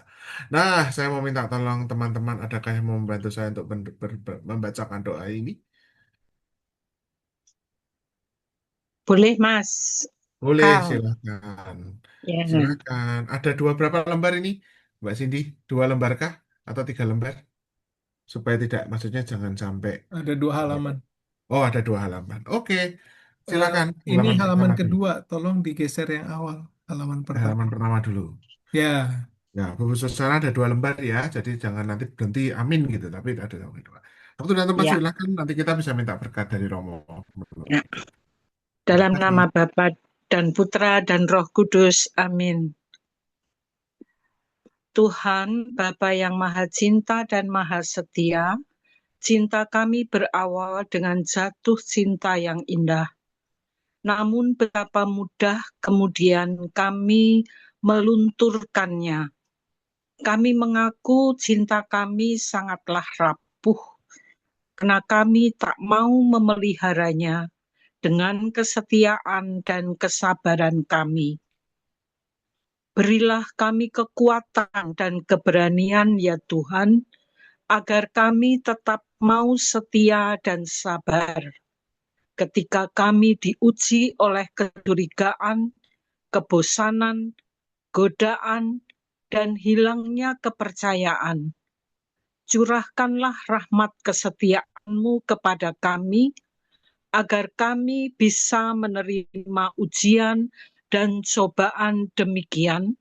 S1: Nah, saya mau minta tolong teman-teman, adakah yang mau membantu saya untuk membacakan doa ini?
S14: Boleh, Mas.
S1: Boleh,
S14: Kal.
S1: silakan.
S14: Ya.
S1: Silakan. Ada berapa lembar ini, Mbak Cindy? 2 lembar kah? Atau 3 lembar? Supaya tidak, maksudnya jangan sampai.
S4: Ada 2 halaman.
S1: Oh, ada 2 halaman. Oke,
S4: Eh,
S1: silakan.
S4: ini
S1: Halaman
S4: halaman
S1: pertama dulu.
S4: kedua, tolong digeser yang awal. Halaman pertama.
S1: Halaman pertama dulu.
S4: Ya,
S1: Ya, Bu Susana ada 2 lembar ya, jadi jangan nanti berhenti amin gitu, tapi ada 2. Waktu dan tempat
S14: Ya.
S1: silakan, nanti kita bisa minta berkat dari Romo.
S14: Ya. Dalam
S1: Silakan.
S14: nama Bapa dan Putra dan Roh Kudus. Amin. Tuhan, Bapa yang Maha Cinta dan Maha Setia, cinta kami berawal dengan jatuh cinta yang indah. Namun betapa mudah kemudian kami melunturkannya. kami mengaku cinta kami sangatlah rapuh, karena kami tak mau memeliharanya dengan kesetiaan dan kesabaran kami. Berilah kami kekuatan dan keberanian ya Tuhan, agar kami tetap mau setia dan sabar ketika kami diuji oleh kecurigaan, kebosanan, godaan, dan hilangnya kepercayaan. Curahkanlah rahmat kesetiaan-Mu kepada kami, agar kami bisa menerima ujian dan cobaan demikian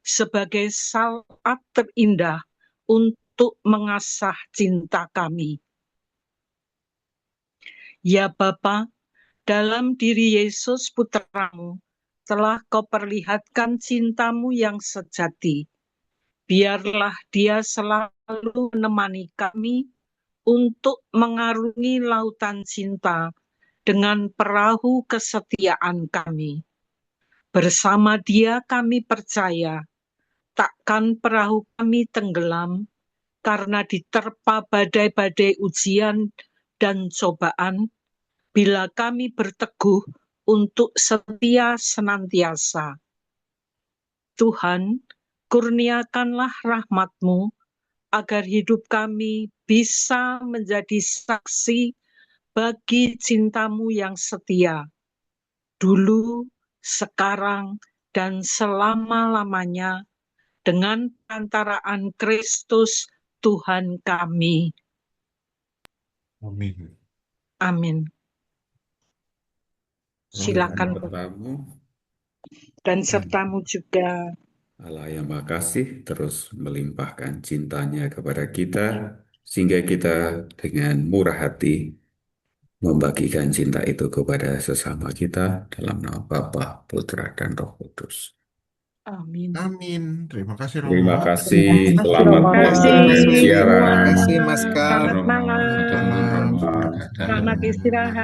S14: sebagai saat terindah untuk mengasah cinta kami. Ya Bapa, dalam diri Yesus Putra-Mu, telah Kau perlihatkan cinta-Mu yang sejati. Biarlah Dia selalu menemani kami untuk mengarungi lautan cinta dengan perahu kesetiaan kami. Bersama Dia kami percaya, takkan perahu kami tenggelam karena diterpa badai-badai ujian dan cobaan, bila kami berteguh untuk setia senantiasa. Tuhan, kurniakanlah rahmat-Mu, agar hidup kami bisa menjadi saksi bagi cinta-Mu yang setia, dulu, sekarang, dan selama-lamanya, dengan perantaraan Kristus Tuhan kami.
S1: Amin.
S14: Amin. Silakan
S15: Kepadamu,
S14: dan sertamu juga.
S15: Allah yang Maha Kasih terus melimpahkan cintanya kepada kita, sehingga kita dengan murah hati membagikan cinta itu kepada sesama kita dalam nama Bapa, Putra, dan Roh Kudus.
S14: Amin.
S1: Amin. Terima kasih Romo.
S15: Terima kasih, selamat
S14: Terima kasih
S15: bersiaran.
S14: semua.
S4: Terima kasih Mas Kal.
S14: Selamat malam.
S1: Selamat malam.
S14: Selamat istirahat.